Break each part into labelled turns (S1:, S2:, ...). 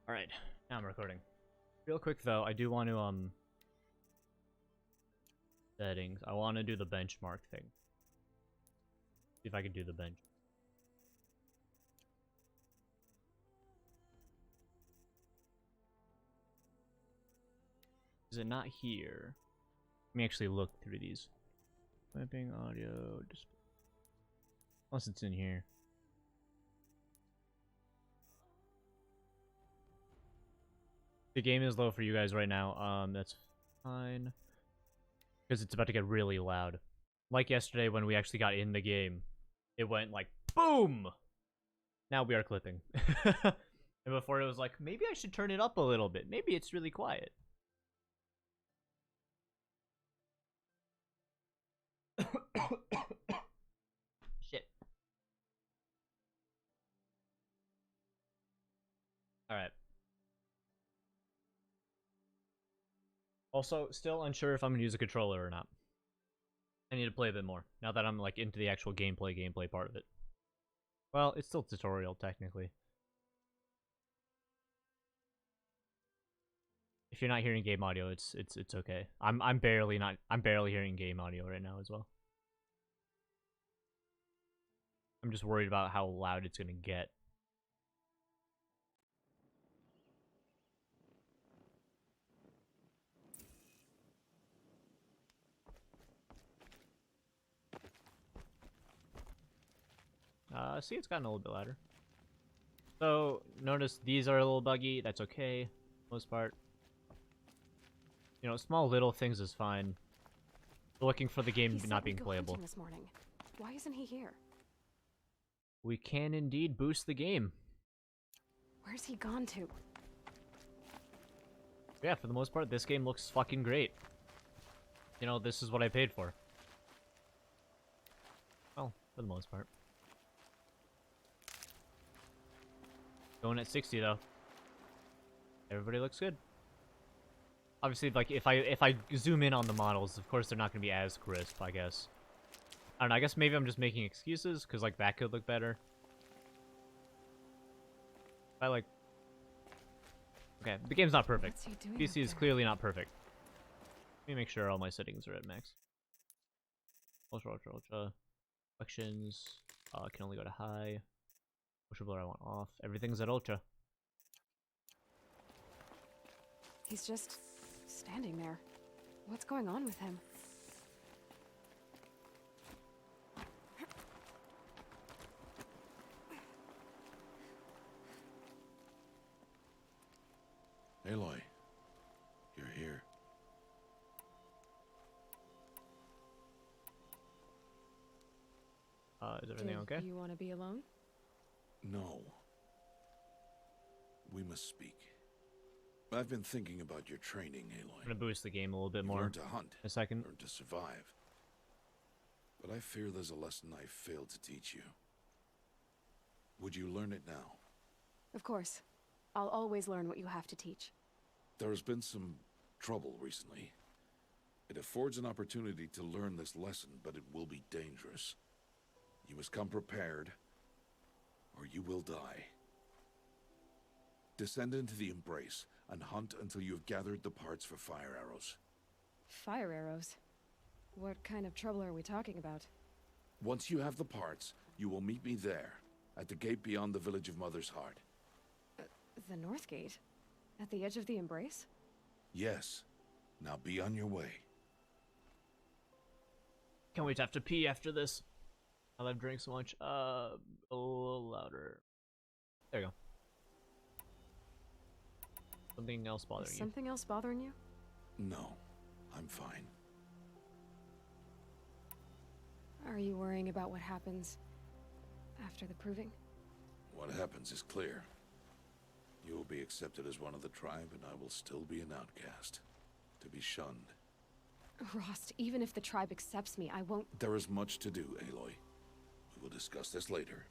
S1: Alright, now I'm recording. Real quick though, I do want to settings. I want to do the benchmark thing. See if I can do the bench. Is it not here? Let me actually look through these. Mapping audio display. Unless it's in here. The game is low for you guys right now. That's fine. Because it's about to get really loud. Like yesterday when we actually got in the game. It went like, boom! Now we are clipping. And before it was like, maybe I should turn it up a little bit. Maybe it's really quiet. Shit. Alright. Also, still unsure if I'm gonna use a controller or not. I need to play a bit more, now that I'm like into the actual gameplay part of it. Well, it's still tutorial, technically. If you're not hearing game audio, it's okay. I'm barely hearing game audio right now as well. I'm just worried about how loud it's gonna get. See, it's gotten a little bit louder. So, notice these are a little buggy. That's okay, most part. You know, small little things is fine. Looking for the game not being playable.
S2: This morning. Why isn't he here?
S1: We can indeed boost the game.
S2: Where's he gone to?
S1: Yeah, for the most part, this game looks fucking great. You know, this is what I paid for. Well, for the most part. Going at 60 though. Everybody looks good. Obviously, like if I zoom in on the models, of course they're not gonna be as crisp, I guess. I don't know, I guess maybe I'm just making excuses, because like that could look better. I like... Okay, the game's not perfect. PC is clearly not perfect. Let me make sure all my settings are at max. Ultra. Selections. Can only go to high. Motion blur I want off. Everything's at ultra.
S2: He's just standing there. What's going on with him?
S3: Aloy, you're here.
S1: Is everything okay?
S2: Do you want to be alone?
S3: No. We must speak. I've been thinking about your training, Aloy.
S1: I'm gonna boost the game a little bit more.
S3: Learn to hunt.
S1: A second.
S3: Learn to survive. But I fear there's a lesson I failed to teach you. Would you learn it now?
S2: Of course. I'll always learn what you have to teach.
S3: There has been some trouble recently. It affords an opportunity to learn this lesson, but it will be dangerous. You must come prepared, or you will die. Descend into the Embrace and hunt until you have gathered the parts for fire arrows.
S2: Fire arrows? What kind of trouble are we talking about?
S3: Once you have the parts, you will meet me there, at the gate beyond the village of Mother's Heart.
S2: The North Gate? At the edge of the Embrace?
S3: Yes. Now be on your way.
S1: Can't wait to have to pee after this. I've drank so much. A little louder. There you go. Something else bothering you?
S2: Something else bothering you?
S3: No, I'm fine.
S2: Are you worrying about what happens after the proving?
S3: What happens is clear. You will be accepted as one of the tribe, and I will still be an outcast. To be shunned.
S2: Rost, even if the tribe accepts me, I won't...
S3: There is much to do, Aloy. We will discuss this later.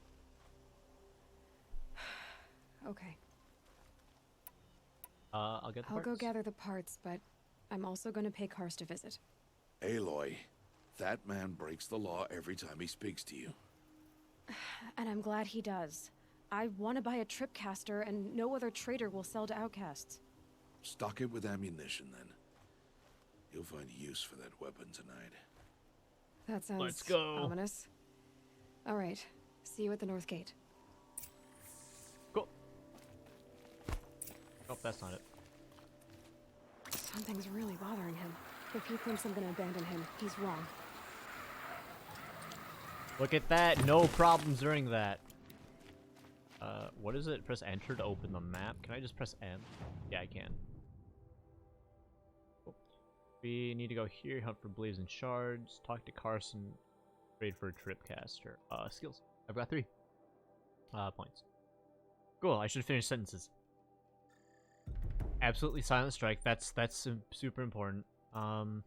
S2: Okay.
S1: I'll get the
S2: I'll
S1: parts.
S2: go gather the parts, but I'm also going to pay Karst a visit.
S3: Aloy, that man breaks the law every time he speaks to you.
S2: And I'm glad he does. I want to buy a tripcaster, and no other trader will sell to outcasts.
S3: Stock it with ammunition, then. You'll find use for that weapon tonight.
S2: That sounds
S1: Let's go.
S2: ominous. All right. See you at the North Gate.
S1: Cool. Oh, that's not it.
S2: Something's really bothering him. If he thinks I'm gonna abandon him, he's wrong.
S1: Look at that. No problems during that. What is it? Press enter to open the map. Can I just press M? Yeah, I can. Cool. We need to go here, hunt for blazing shards, talk to Carson, trade for a tripcaster. Skills. I've got 3. Points. Cool, I should finish sentences. Absolutely silent strike. That's super important. Care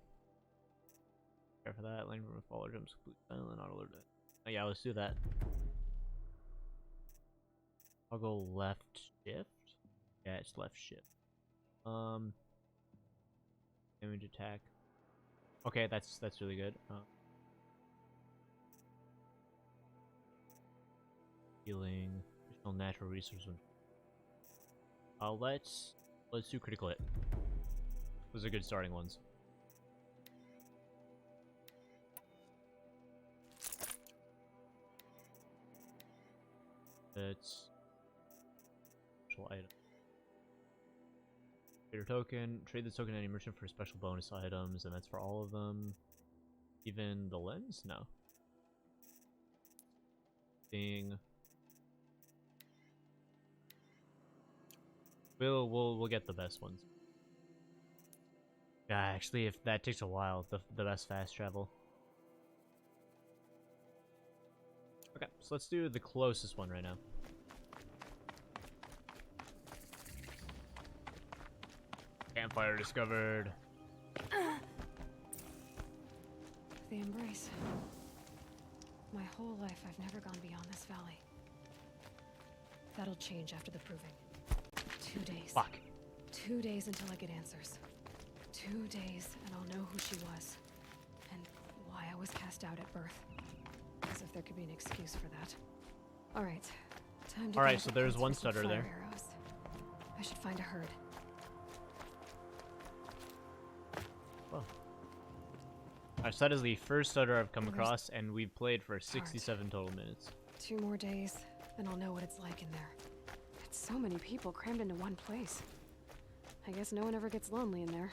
S1: for that. Lane from a follower jumps complete silent, not alert. Oh, yeah, let's do that. I'll go left shift. Yeah, it's left shift. Damage attack. Okay, that's really good. Healing. Additional natural resource. Let's do critical hit. Those are good starting ones. That's special item. Trade token. Trade the token to any merchant for special bonus items, and that's for all of them. Even the lens? No. Thing. We'll get the best ones. Yeah, actually, if that takes a while, the best fast travel. Okay, so let's do the closest one right now. Campfire discovered.
S2: The Embrace. My whole life, I've never gone beyond this valley. That'll change after the proving. 2 days.
S1: Fuck.
S2: 2 days until I get answers. 2 days, and I'll know who she was. And why I was cast out at birth. As if there could be an excuse for that. Alright. Time to
S1: Alright, so there's one stutter there.
S2: Arrows. I should find a herd.
S1: Well. Alright, so that is the first stutter I've come across, and we've played for 67 total minutes.
S2: 2 more days, then I'll know what it's like in there. It's so many people crammed into one place. I guess no one ever gets lonely in there.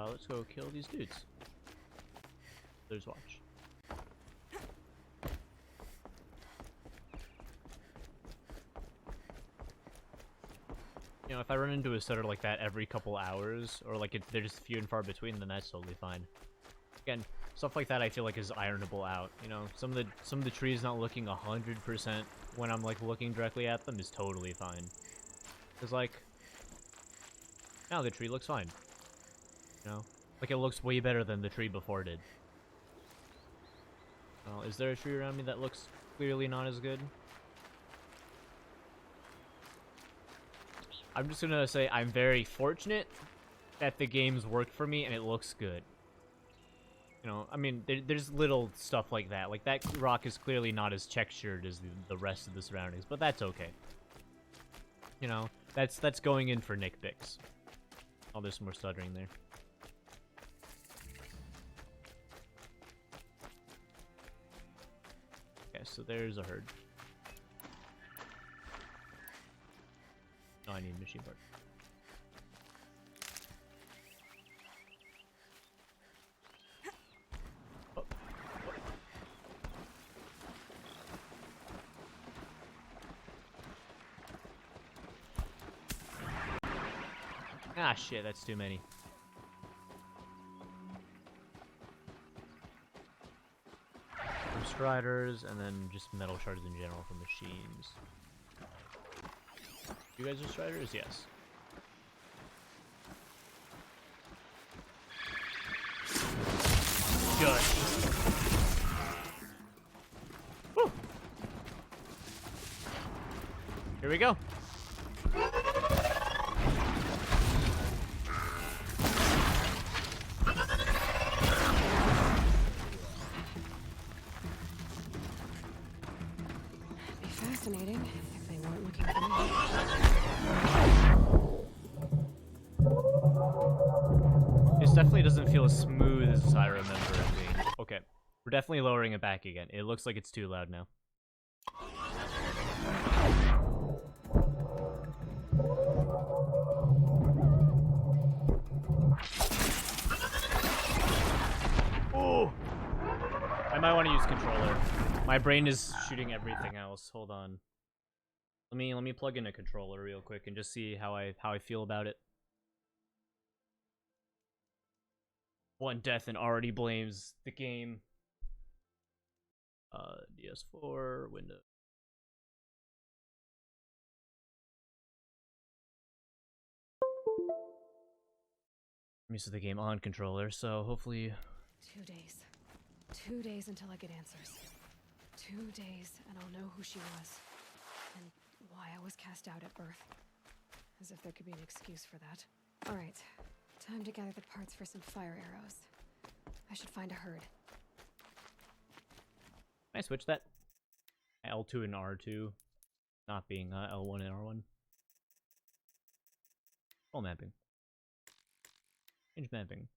S1: Let's go kill these dudes. There's watch. You know, if I run into a stutter like that every couple hours, or like they're just few and far between, then that's totally fine. Again, stuff like that I feel like is ironable out. You know, some of the trees not looking 100% when I'm like looking directly at them is totally fine. Cause like, now the tree looks fine. You know, like it looks way better than the tree before did. Is there a tree around me that looks clearly not as good? I'm just gonna say I'm very fortunate that the game's worked for me and it looks good. You know, I mean, there's little stuff like that. Like, that rock is clearly not as textured as the rest of the surroundings, but that's okay. You know, that's going in for nitpicks. Oh, there's some more stuttering there. Okay, so there's a herd. Oh, I need a machine part. Ah, shit, that's too many. From striders, and then just metal shards in general from machines. You guys are striders? Yes. Good. Woo. Here we go.
S2: fascinating, if they weren't looking for me.
S1: This definitely doesn't feel as smooth as I remember it being. Okay, we're definitely lowering it back again. It looks like it's too loud now. Oh! I might want to use controller. My brain is shooting everything else. Hold on. Let me plug in a controller real quick and just see how I feel about it. One death and already blames the game. DS4 window. I'm used to the game on controller, so hopefully
S2: 2 days. 2 days until I get answers. 2 days and I'll know who she was. And why I was cast out at birth. As if there could be an excuse for that. Alright, time to gather the parts for some fire arrows. I should find a herd.
S1: Can I switch that? L2 and R2 not being L1 and R1. All mapping. Change mapping.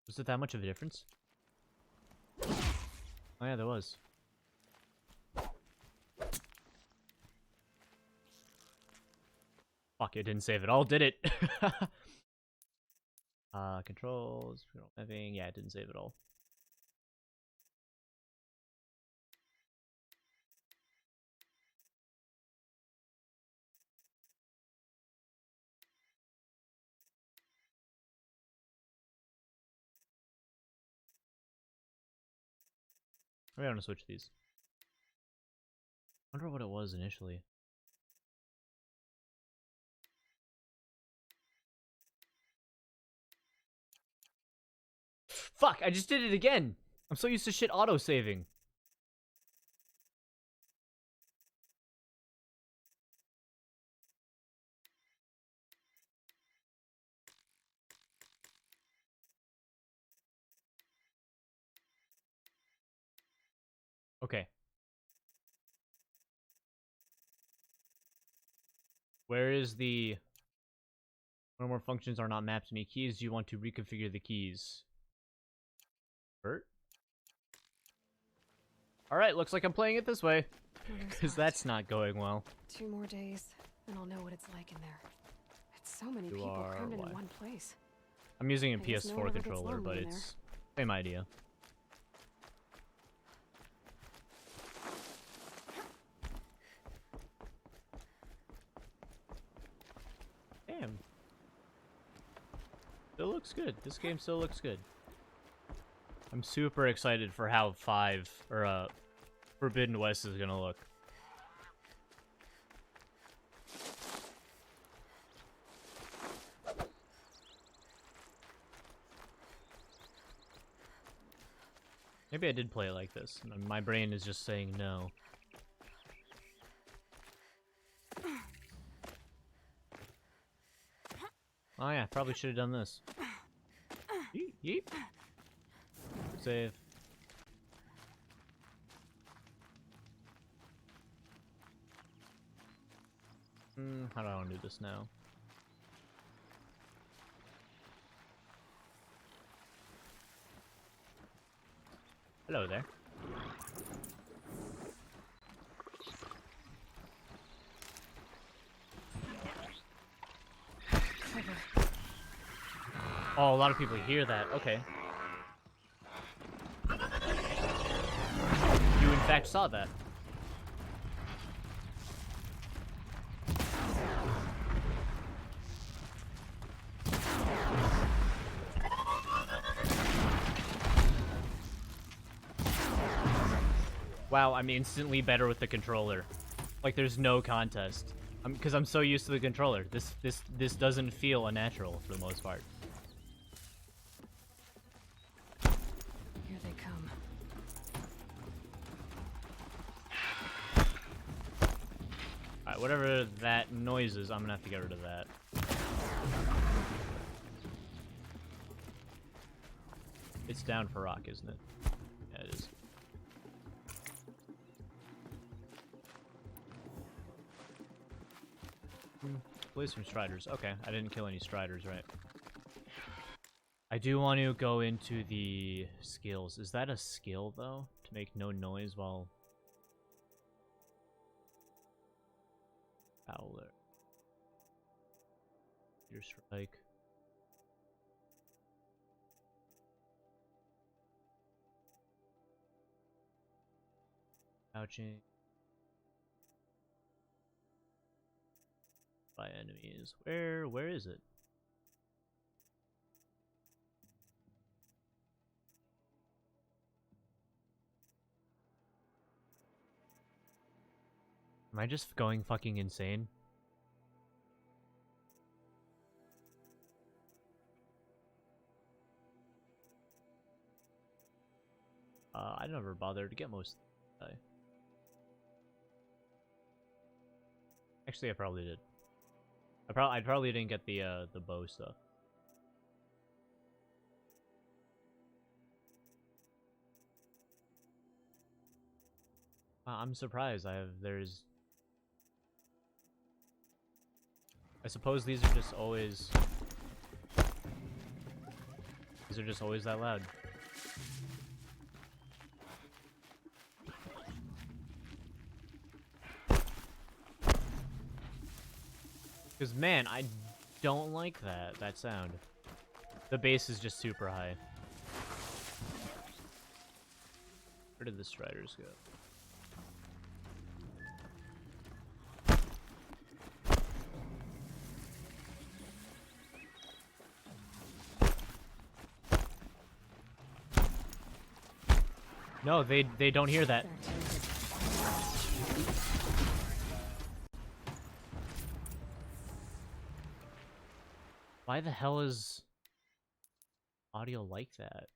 S1: Was it that much of a difference? Oh yeah, there was. Fuck, it didn't save it all, did it? Controls, mapping, yeah, it didn't save it all. Maybe I want to switch these. I wonder what it was initially. Fuck, I just did it again! I'm so used to shit auto-saving. Okay. Where is the... One or more functions are not mapped to any keys. Do you want to reconfigure the keys? Hurt? Alright, looks like I'm playing it this way. Because that's not going well.
S2: 2 more days, and I'll know what it's like in there. It's so many people crammed into one place.
S1: I'm using a
S2: I guess no one
S1: PS4
S2: ever gets
S1: controller,
S2: lonely
S1: but
S2: in
S1: it's same idea. Damn. Still looks good. This game still looks good. I'm super excited for how Forbidden West is gonna look. Maybe I did play it like this. And my brain is just saying no. Oh yeah, probably should have done this. Yeet, yeet. Save. How do I want to do this now? Hello there. Oh, a lot of people hear that. Okay. You in fact saw that. Wow, I'm instantly better with the controller. Like there's no contest. Because I'm so used to the controller. This doesn't feel unnatural for the most part.
S2: Here they come.
S1: Alright, whatever that noise is, I'm gonna have to get rid of that. It's down for rock, isn't it? Yeah, it is. Play some striders. Okay, I didn't kill any striders, right? I do want to go into the skills. Is that a skill, though? To make no noise while... Howler. Your strike. Crouching. By enemies. Where is it? Am I just going fucking insane? I never bothered to get most. Actually, I probably did. I probably didn't get the bow stuff. I'm surprised. There's. I suppose these are just always. These are just always that loud. Because, man, I don't like that sound. The bass is just super high. Where did the striders go? No, they don't hear that. Why the hell is audio like that?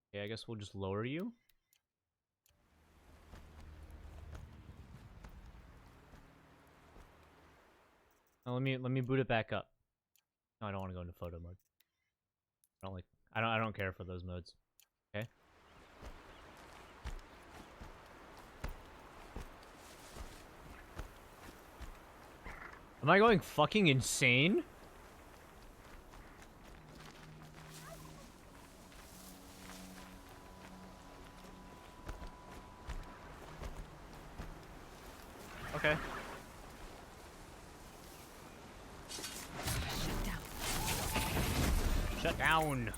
S1: Okay, I guess we'll just lower you. Now let me boot it back up. No, I don't want to go into photo mode. I don't care for those modes. Okay. Am I going fucking insane? Okay. Shut down.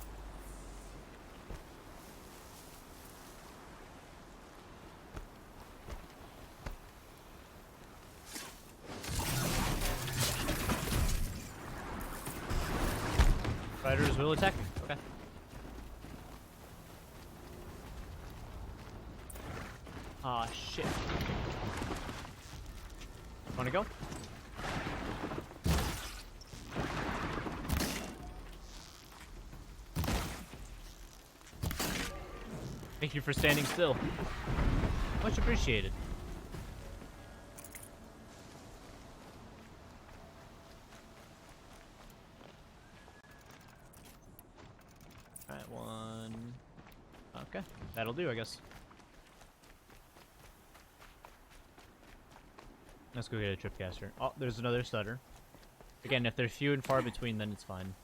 S1: Riders will attack. Okay. Ah, shit. Wanna go? Thank you for standing still. Much appreciated. Alright, one. Okay, that'll do, I guess. Let's go get a tripcaster. Oh, there's another stutter. Again, if they're few and far between, then it's fine.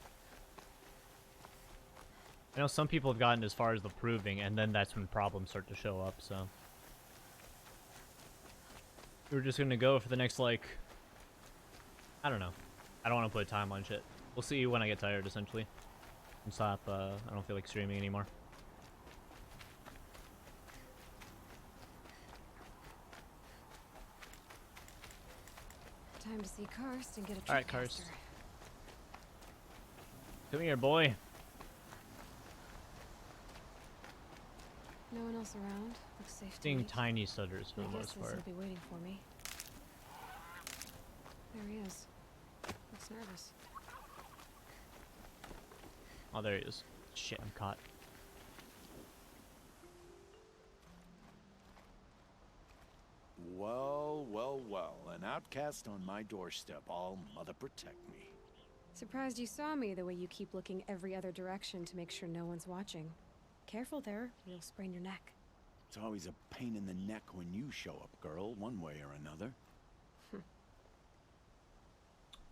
S1: I know some people have gotten as far as the proving, and then that's when problems start to show up, so... We're just gonna go for the next, like... I don't know. I don't want to put a time on shit. We'll see when I get tired, essentially. And stop, I don't feel like streaming anymore.
S2: Time to see Karst and get a tripcaster.
S1: Alright, Karst. Come here, boy.
S2: No one else around. Looks safe to
S1: Seeing
S2: wait.
S1: tiny stutters for the most part.
S2: He'll be waiting for me. There he is. Looks nervous.
S1: Oh, there he is. Shit, I'm caught.
S4: Well, well, well. An outcast on my doorstep. All mother protect me.
S2: Surprised you saw me the way you keep looking every other direction to make sure no one's watching. Careful there, or you'll sprain your neck.
S4: It's always a pain in the neck when you show up, girl, one way or another.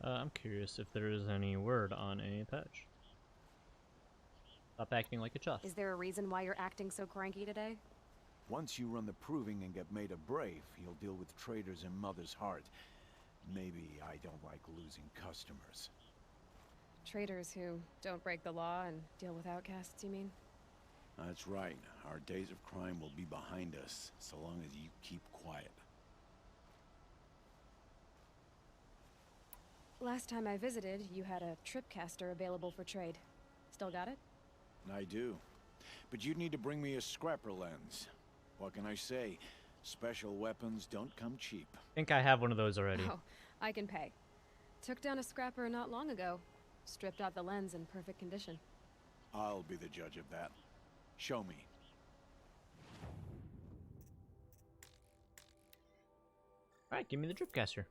S1: I'm curious if there is any word on a patch. Stop acting like a chuff.
S2: Is there a reason why you're acting so cranky today?
S4: Once you run the proving and get made a brave, you'll deal with traitors in Mother's Heart. Maybe I don't like losing customers.
S2: Traitors who don't break the law and deal with outcasts, you mean?
S4: That's right. Our days of crime will be behind us, so long as you keep quiet.
S2: Last time I visited, you had a tripcaster available for trade. Still got it?
S4: I do. But you'd need to bring me a scrapper lens. What can I say? Special weapons don't come cheap.
S1: I think I have one of those already.
S2: Oh, I can pay. Took down a scrapper not long ago. Stripped out the lens in perfect condition.
S4: I'll be the judge of that. Show me.
S1: Alright, give me the tripcaster.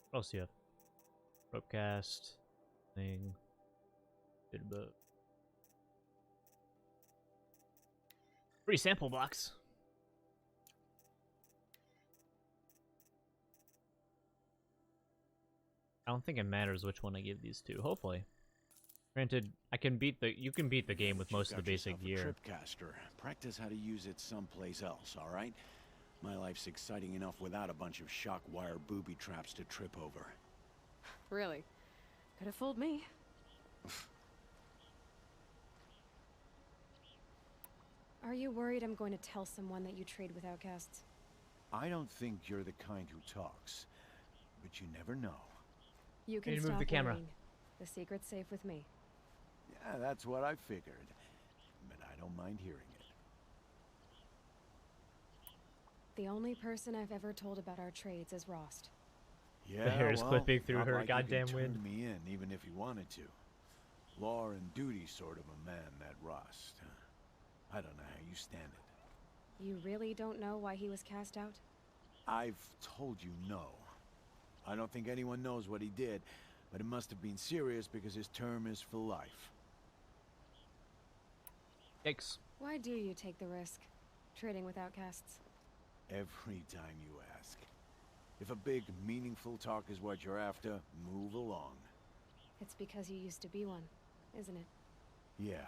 S1: What else do you have? Ropecast. Thing. Bit of free sample box. I don't think it matters which one I give these to. Hopefully. Granted, you can beat the game with most of the basic gear.
S4: Tripcaster. Practice how to use it someplace else, all right? My life's exciting enough without a bunch of shock wire booby traps to trip over.
S2: Really? Could have fooled me. Are you worried I'm going to tell someone that you trade with outcasts?
S4: I don't think you're the kind who talks, but you never know.
S2: You can
S1: Need to
S2: stop
S1: move the camera.
S2: worrying. The secret's safe with me.
S4: Yeah, that's what I figured, but I don't mind hearing it.
S2: The only person I've ever told about our trades is Rost.
S4: Yeah,
S1: The hair is
S4: well,
S1: clipping through
S4: not
S1: her
S4: like he can
S1: goddamn
S4: turn
S1: wind.
S4: me in, even if he wanted to. Law and duty sort of a man, that Rost. I don't know how you stand it.
S2: You really don't know why he was cast out?
S4: I've told you no. I don't think anyone knows what he did, but it must have been serious because his term is for life.
S1: Yikes.
S2: Why do you take the risk? Trading with outcasts?
S4: Every time you ask. If a big, meaningful talk is what you're after, move along.
S2: It's because you used to be one, isn't it?
S4: Yeah.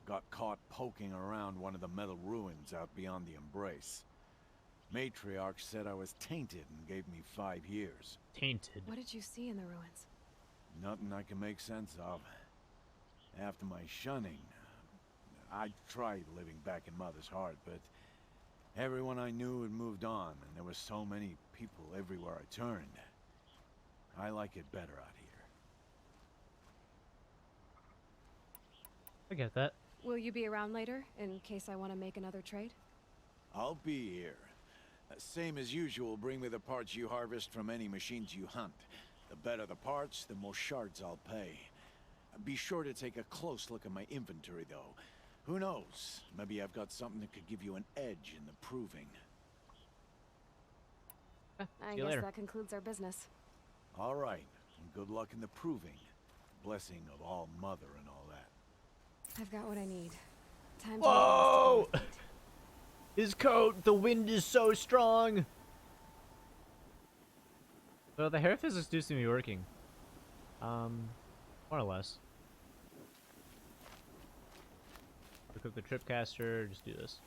S4: Got caught poking around one of the metal ruins out beyond the Embrace. Matriarch said I was tainted and gave me 5 years.
S1: Tainted.
S2: What did you see in the ruins?
S4: Nothing I can make sense of. After my shunning, I tried living back in Mother's Heart, but everyone I knew had moved on, and there were so many people everywhere I turned. I like it better out here.
S1: I get that.
S2: Will you be around later, in case I want to make another trade?
S4: I'll be here. Same as usual, bring me the parts you harvest from any machines you hunt. The better the parts, the more shards I'll pay. Be sure to take a close look at my inventory, though. Who knows? Maybe I've got something that could give you an edge in the proving.
S2: I
S1: See you
S2: guess
S1: later.
S2: that concludes our business.
S4: All right, and good luck in the proving. Blessing of All Mother and all that.
S2: I've got what I need. Time to
S1: Whoa! His coat! The wind is so strong! So the hair physics do seem to be working. More or less. Equip the tripcaster, just do this.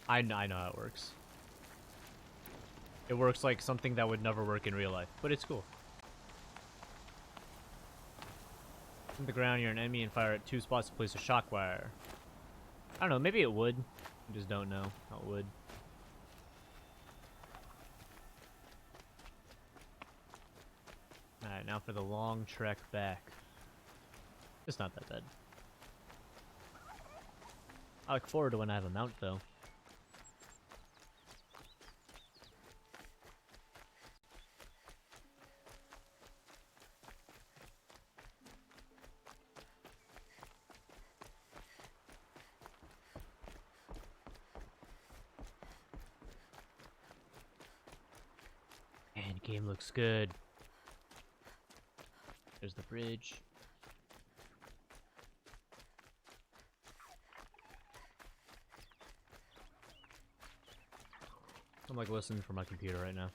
S1: I know how it works. It works like something that would never work in real life, but it's cool. On the ground, you're an enemy and fire at 2 spots to place a shock wire. I don't know, maybe it would. I just don't know how it would. Alright, now for the long trek back. It's not that bad. I look forward to when I have a mount, though. game looks good. There's the bridge. I'm like listening from my computer right now.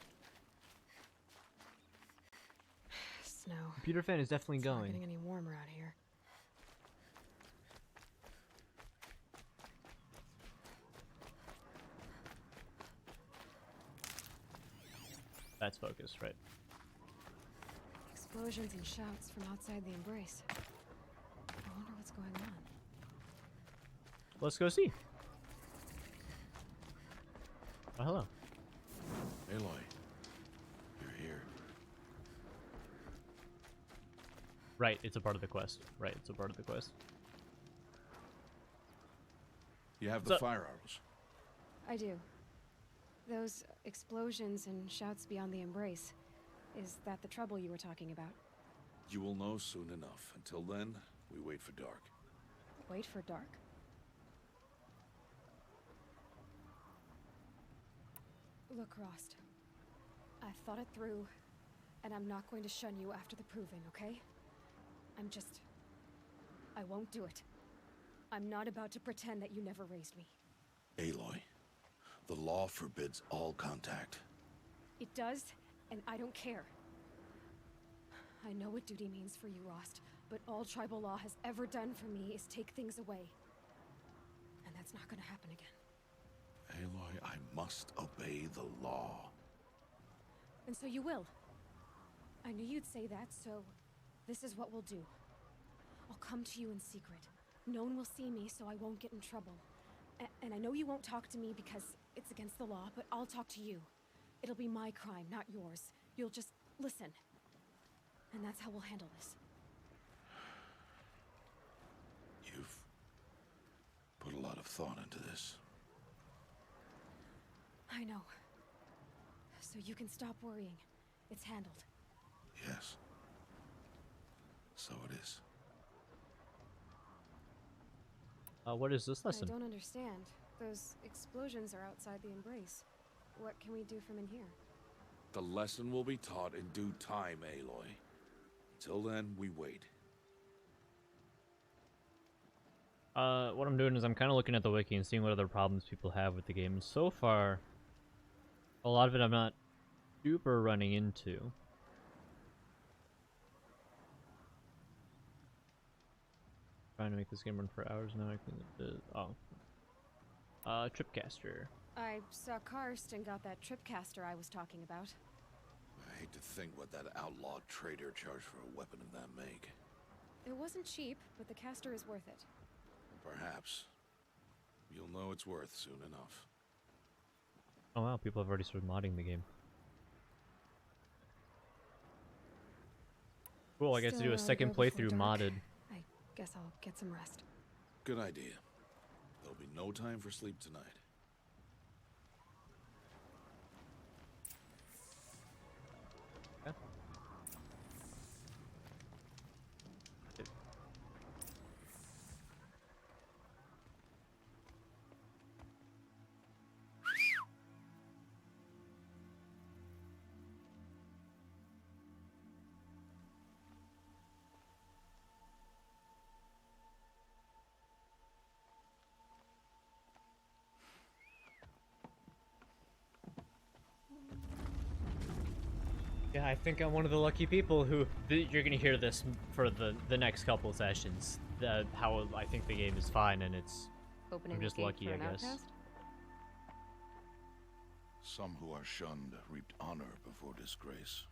S2: Snow.
S1: Computer fan is definitely
S2: It's not
S1: going.
S2: getting any warmer out here.
S1: That's focused, right?
S2: Explosions and shouts from outside the embrace. I wonder what's going on.
S1: Let's go see. Oh, hello.
S3: Aloy, you're here.
S1: Right, it's a part of the quest. Right, it's a part of the quest.
S3: You have
S1: What's
S3: the
S1: up?
S3: fire arrows.
S2: I do. Those explosions and shouts beyond the embrace. Is that the trouble you were talking about?
S3: You will know soon enough. Until then, we wait for dark.
S2: Wait for dark? Look, Rost. I thought it through, and I'm not going to shun you after the proving, okay? I won't do it. I'm not about to pretend that you never raised me.
S3: Aloy, the law forbids all contact.
S2: It does, and I don't care. I know what duty means for you, Rost, but all tribal law has ever done for me is take things away. And that's not gonna happen again.
S3: Aloy, I must obey the law.
S2: And so you will. I knew you'd say that, so this is what we'll do. I'll come to you in secret. No one will see me, so I won't get in trouble. And I know you won't talk to me because it's against the law, but I'll talk to you. It'll be my crime, not yours. You'll just listen. And that's how we'll handle this.
S3: You've put a lot of thought into this.
S2: I know. So you can stop worrying. It's handled.
S3: Yes. So it is.
S1: What is this
S2: I
S1: lesson?
S2: don't understand. Those explosions are outside the embrace. What can we do from in here?
S3: The lesson will be taught in due time, Aloy. Till then, we wait.
S1: What I'm doing is I'm kind of looking at the wiki and seeing what other problems people have with the game. And so far, a lot of it I'm not super running into. Trying to make this game run for hours now. I can. Tripcaster.
S2: I saw Karst and got that tripcaster I was talking about.
S3: I hate to think what that outlaw trader charged for a weapon of that make.
S2: It wasn't cheap, but the caster is worth it.
S3: Perhaps. You'll know it's worth soon enough.
S1: Oh wow, people have already started modding the game. Cool, I get to
S2: Still
S1: do a
S2: go
S1: second
S2: before
S1: playthrough
S2: dark.
S1: modded.
S2: I guess I'll get some rest.
S3: Good idea. There'll be no time for sleep tonight.
S1: Yeah, I think I'm one of the lucky people who you're gonna hear this for the next couple sessions. How I think the game is fine and it's
S2: Opening
S1: I'm just
S2: the gate
S1: lucky,
S2: for
S1: I
S2: an
S1: guess.
S2: outcast?
S3: Some who are shunned reaped honor before disgrace.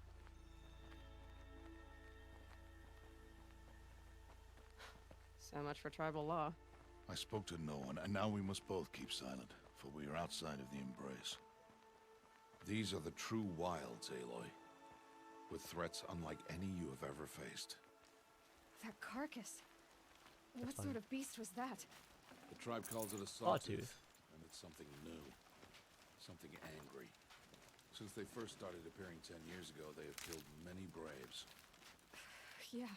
S2: So much for tribal law.
S3: I spoke to no one, and now we must both keep silent, for we are outside of the embrace. These are the true wilds, Aloy, with threats unlike any you have ever faced.
S2: That carcass. What
S1: fine.
S2: sort of beast was that?
S3: The tribe calls it a
S1: Sawtooth.
S3: sawtooth, and it's something new, something angry. Since they first started appearing 10 years ago, they have killed many braves.
S2: Yeah.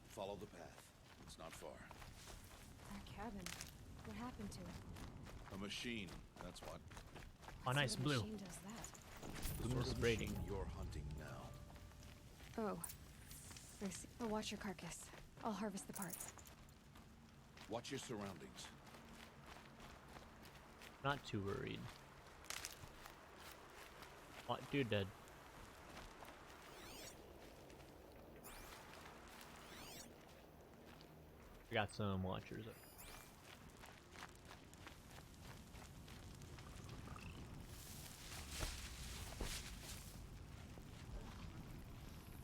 S3: Follow the path. It's not far.
S2: That cabin. What happened to it?
S3: A machine, that's what.
S1: Oh, nice
S2: What
S1: blue.
S2: machine does that?
S3: The
S1: Who's
S3: sort of
S1: braiding?
S3: machine you're hunting now.
S2: Oh. I see. I'll watch your carcass. I'll harvest the parts.
S3: Watch your surroundings.
S1: Not too worried. What dude dead? We got some watchers.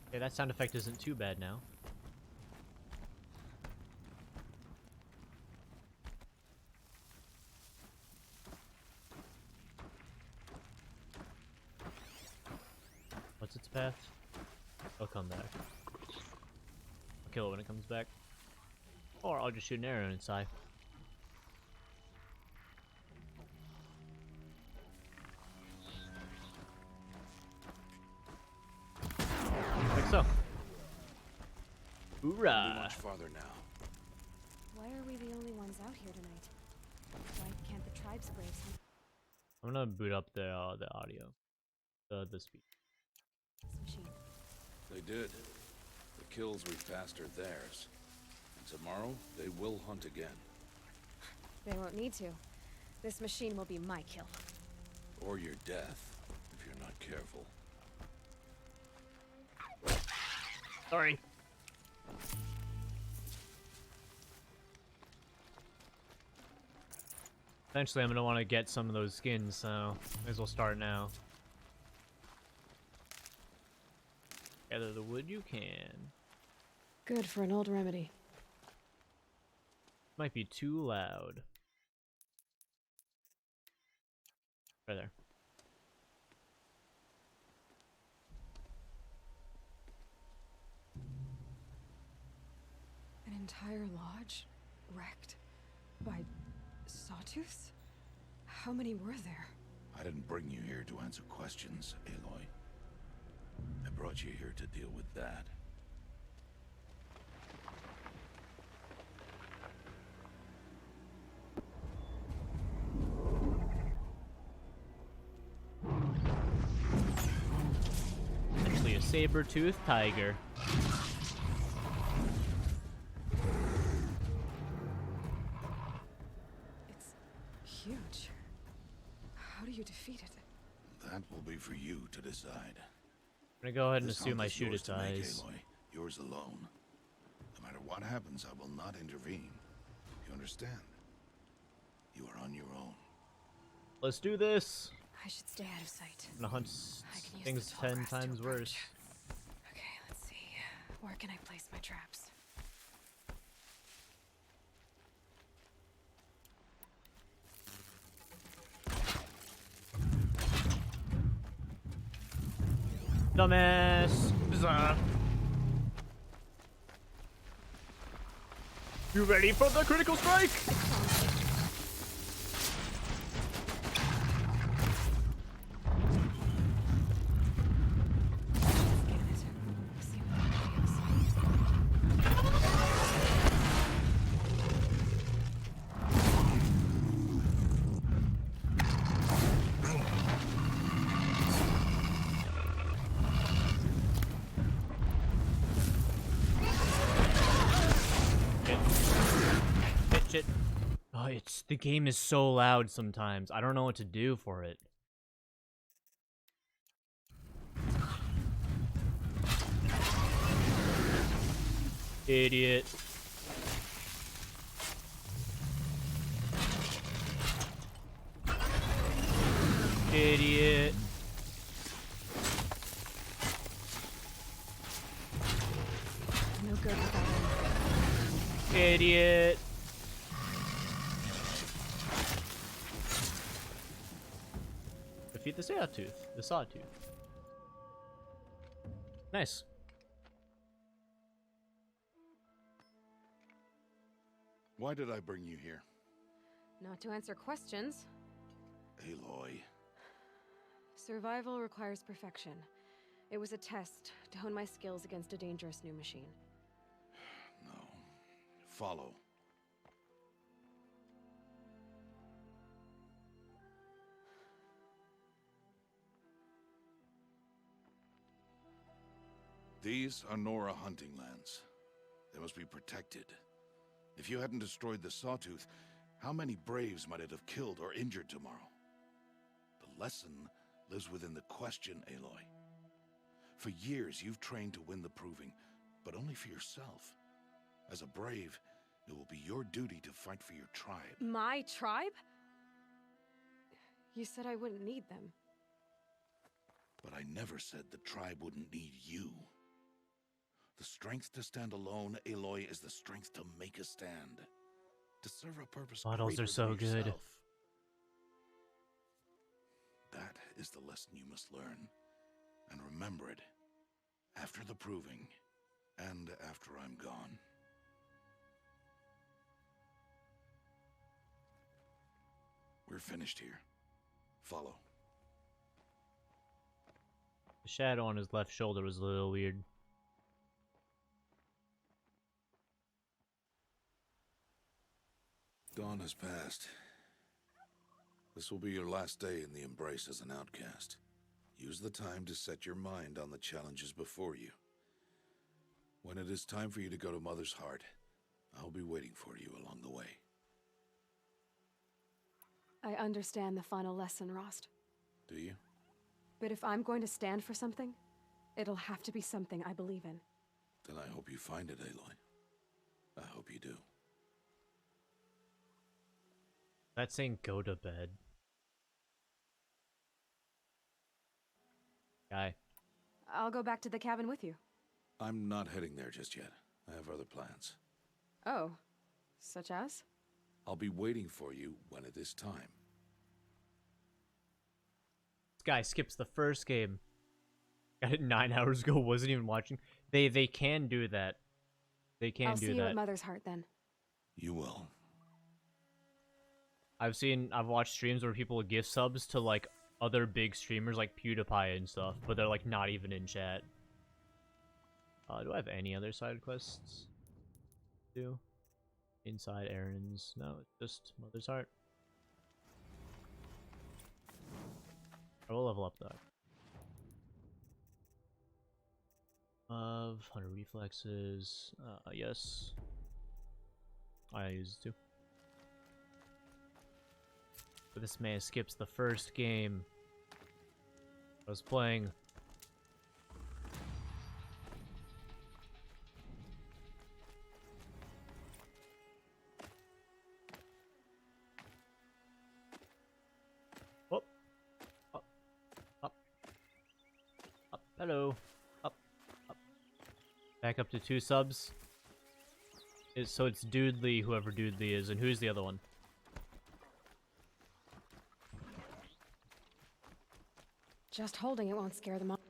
S1: Okay, that sound effect isn't too bad now. What's its path? It'll come back. I'll kill it when it comes back. Or I'll just shoot an arrow inside. Like so.
S3: Won't be
S1: Hoorah!
S3: much farther now.
S2: Why are we the only ones out here tonight? Why can't the tribe's braves hunt
S1: I'm gonna boot up the audio. The speed.
S2: this machine?
S3: They did. The kills we passed are theirs. And tomorrow, they will hunt again.
S2: They won't need to. This machine will be my kill.
S3: Or your death, if you're not careful.
S1: Sorry. Eventually, I'm gonna want to get some of those skins, so might as well start now. Gather the wood you can.
S2: Good for an old remedy.
S1: Might be too loud. Right there.
S2: An entire lodge wrecked by sawtooths? How many were there?
S3: I didn't bring you here to answer questions, Aloy. I brought you here to deal with that.
S1: Actually, a saber-toothed tiger.
S2: It's huge. How do you defeat it?
S3: That will be for you to decide.
S1: I'm gonna go ahead and
S3: This
S1: assume
S3: hunt
S1: I
S3: is
S1: shoot
S3: yours
S1: its
S3: to make,
S1: eyes.
S3: Aloy. Yours alone. No matter what happens, I will not intervene. You understand? You are on your own.
S1: Let's do this.
S2: I should stay out of sight.
S1: I'm gonna hunt
S2: I can use
S1: things
S2: the tall
S1: 10
S2: grass to
S1: times
S2: approach.
S1: worse.
S2: Okay, let's see. Where can I place my traps?
S1: Dumbass! Huzzah. You ready for the critical strike?
S2: Scan it. See what it reveals.
S1: Pitch it. Oh, the game is so loud sometimes. I don't know what to do for it. Idiot. Idiot.
S2: No good without anything.
S1: Idiot. Defeat the sawtooth. The sawtooth. Nice.
S3: Why did I bring you here?
S2: Not to answer questions.
S3: Aloy.
S2: Survival requires perfection. It was a test to hone my skills against a dangerous new machine.
S3: No. Follow. These are Nora hunting lands. They must be protected. If you hadn't destroyed the Sawtooth, how many Braves might it have killed or injured tomorrow? The lesson lives within the question, Aloy. For years, you've trained to win the Proving, but only for yourself. As a Brave, it will be your duty to fight for your tribe.
S2: My tribe? You said I wouldn't need them.
S3: But I never said the tribe wouldn't need you. The strength to stand alone, Aloy, is the strength to make a stand. To serve a purpose
S1: Models
S3: greater
S1: are so
S3: than
S1: good.
S3: yourself. That is the lesson you must learn. And remember it. After the Proving. And after I'm gone. We're finished here. Follow.
S1: The shadow on his left shoulder was a little weird.
S3: Dawn has passed. This will be your last day in the Embrace as an outcast. Use the time to set your mind on the challenges before you. When it is time for you to go to Mother's Heart, I'll be waiting for you along the way.
S2: I understand the final lesson, Rost.
S3: Do you?
S2: But if I'm going to stand for something, it'll have to be something I believe in.
S3: Then I hope you find it, Aloy. I hope you do.
S1: That's saying go to bed. Guy.
S2: I'll go back to the cabin with you.
S3: I'm not heading there just yet. I have other plans.
S2: Oh, such as?
S3: I'll be waiting for you when it is time.
S1: This guy skips the first game. Got it 9 hours ago, wasn't even watching. They can do that. They can
S2: I'll
S1: do
S2: see you
S1: that.
S2: at Mother's Heart then.
S3: You will.
S1: I've watched streams where people gift subs to like other big streamers like PewDiePie and stuff, but they're like not even in chat. Do I have any other side quests? Do inside errands? No, it's just Mother's Heart. I will level up though. Of 100 reflexes. Yes. I use it too. But this man skips the first game I was playing. Oh. Up. Up. Up. Hello. Up. Up. Back up to 2 subs. So it's Dudley, whoever Dudley is, and who's the other one?
S2: Just holding it won't scare them off.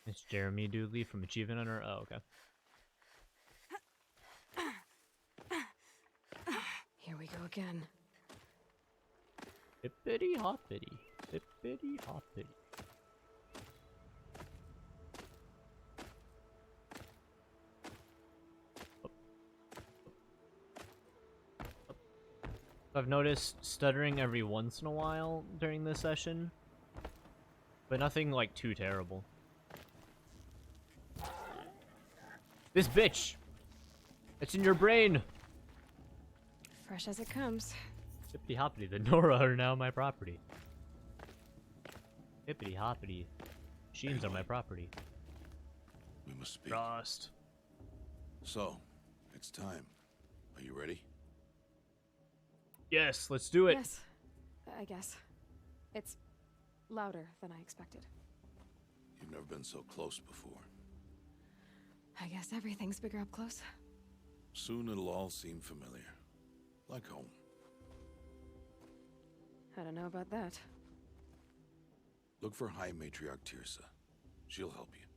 S1: It's Jeremy Dudley from Achievement Hunter. Oh, okay.
S2: Here we go again.
S1: Hippity hoppity. Hippity hoppity. I've noticed stuttering every once in a while during this session, but nothing like too terrible. This bitch! It's in your brain!
S2: Fresh as it comes.
S1: Hippity hoppity, the Nora are now my property. Hippity hoppity. Machines are my property.
S3: We must speak.
S1: Frost.
S3: So, it's time. Are you ready?
S1: Yes, let's do it.
S2: Yes, I guess. It's louder than I expected.
S3: You've never been so close before.
S2: I guess everything's bigger up close.
S3: Soon it'll all seem familiar. Like home.
S2: I don't know about that.
S3: Look for High Matriarch Tirsa. She'll help you.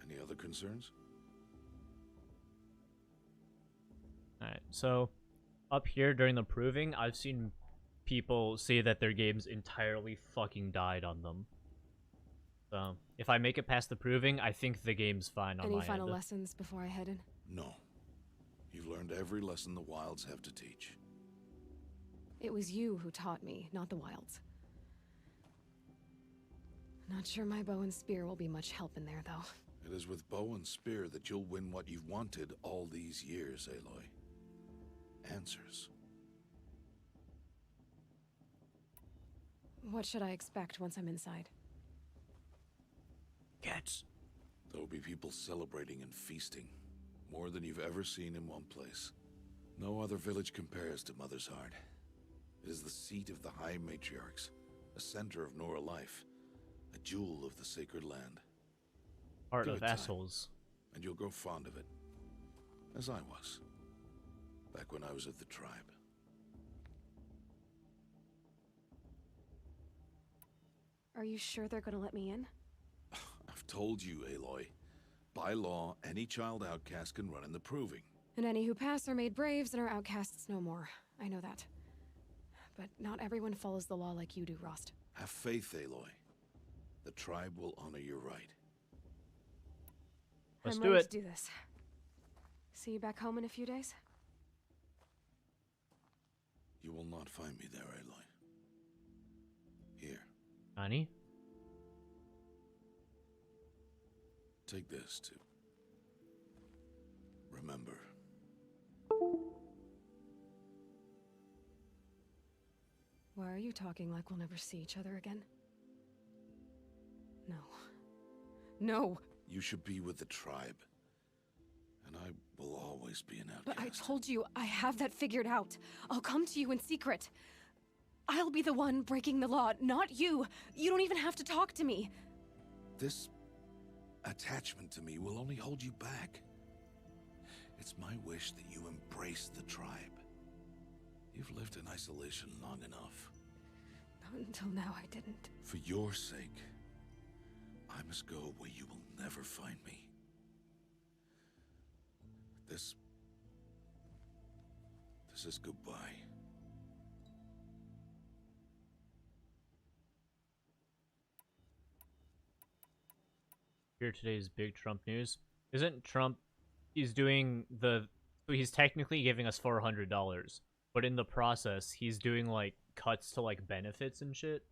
S3: Any other concerns?
S1: Alright, so up here during the proving, I've seen people say that their games entirely fucking died on them. So if I make it past the proving, I think the game's fine on
S2: Any
S1: my
S2: final
S1: end.
S2: lessons before I head in?
S3: No. You've learned every lesson the Wilds have to teach.
S2: It was you who taught me, not the Wilds. Not sure my bow and spear will be much help in there, though.
S3: It is with bow and spear that you'll win what you've wanted all these years, Aloy. Answers.
S2: What should I expect once I'm inside?
S1: Cats.
S3: There will be people celebrating and feasting. More than you've ever seen in one place. No other village compares to Mother's Heart. It is the seat of the High Matriarchs, a center of Nora life, a jewel of the sacred land.
S1: Heart
S3: Give
S1: of
S3: it time.
S1: assholes.
S3: And you'll grow fond of it. As I was. Back when I was at the tribe.
S2: Are you sure they're gonna let me in?
S3: I've told you, Aloy. By law, any child outcast can run in the proving.
S2: And any who pass are made braves and are outcasts no more. I know that. But not everyone follows the law like you do, Rost.
S3: Have faith, Aloy. The tribe will honor your right.
S1: Let's
S2: I'm
S1: do
S2: ready
S1: it.
S2: to do this. See you back home in a few days?
S3: You will not find me there, Aloy. Here,
S1: Honey?
S3: take this to remember.
S2: Why are you talking like we'll never see each other again? No. No!
S3: You should be with the tribe. And I will always be an outcast.
S2: But I told you, I have that figured out. I'll come to you in secret. I'll be the one breaking the law, not you. You don't even have to talk to me.
S3: This attachment to me will only hold you back. It's my wish that you embrace the tribe. You've lived in isolation long enough.
S2: Not until now, I didn't.
S3: For your sake, I must go where you will never find me. This is goodbye.
S1: Here today's big Trump news. Isn't Trump, he's doing so he's technically giving us $400, but in the process, he's doing like cuts to like benefits and shit.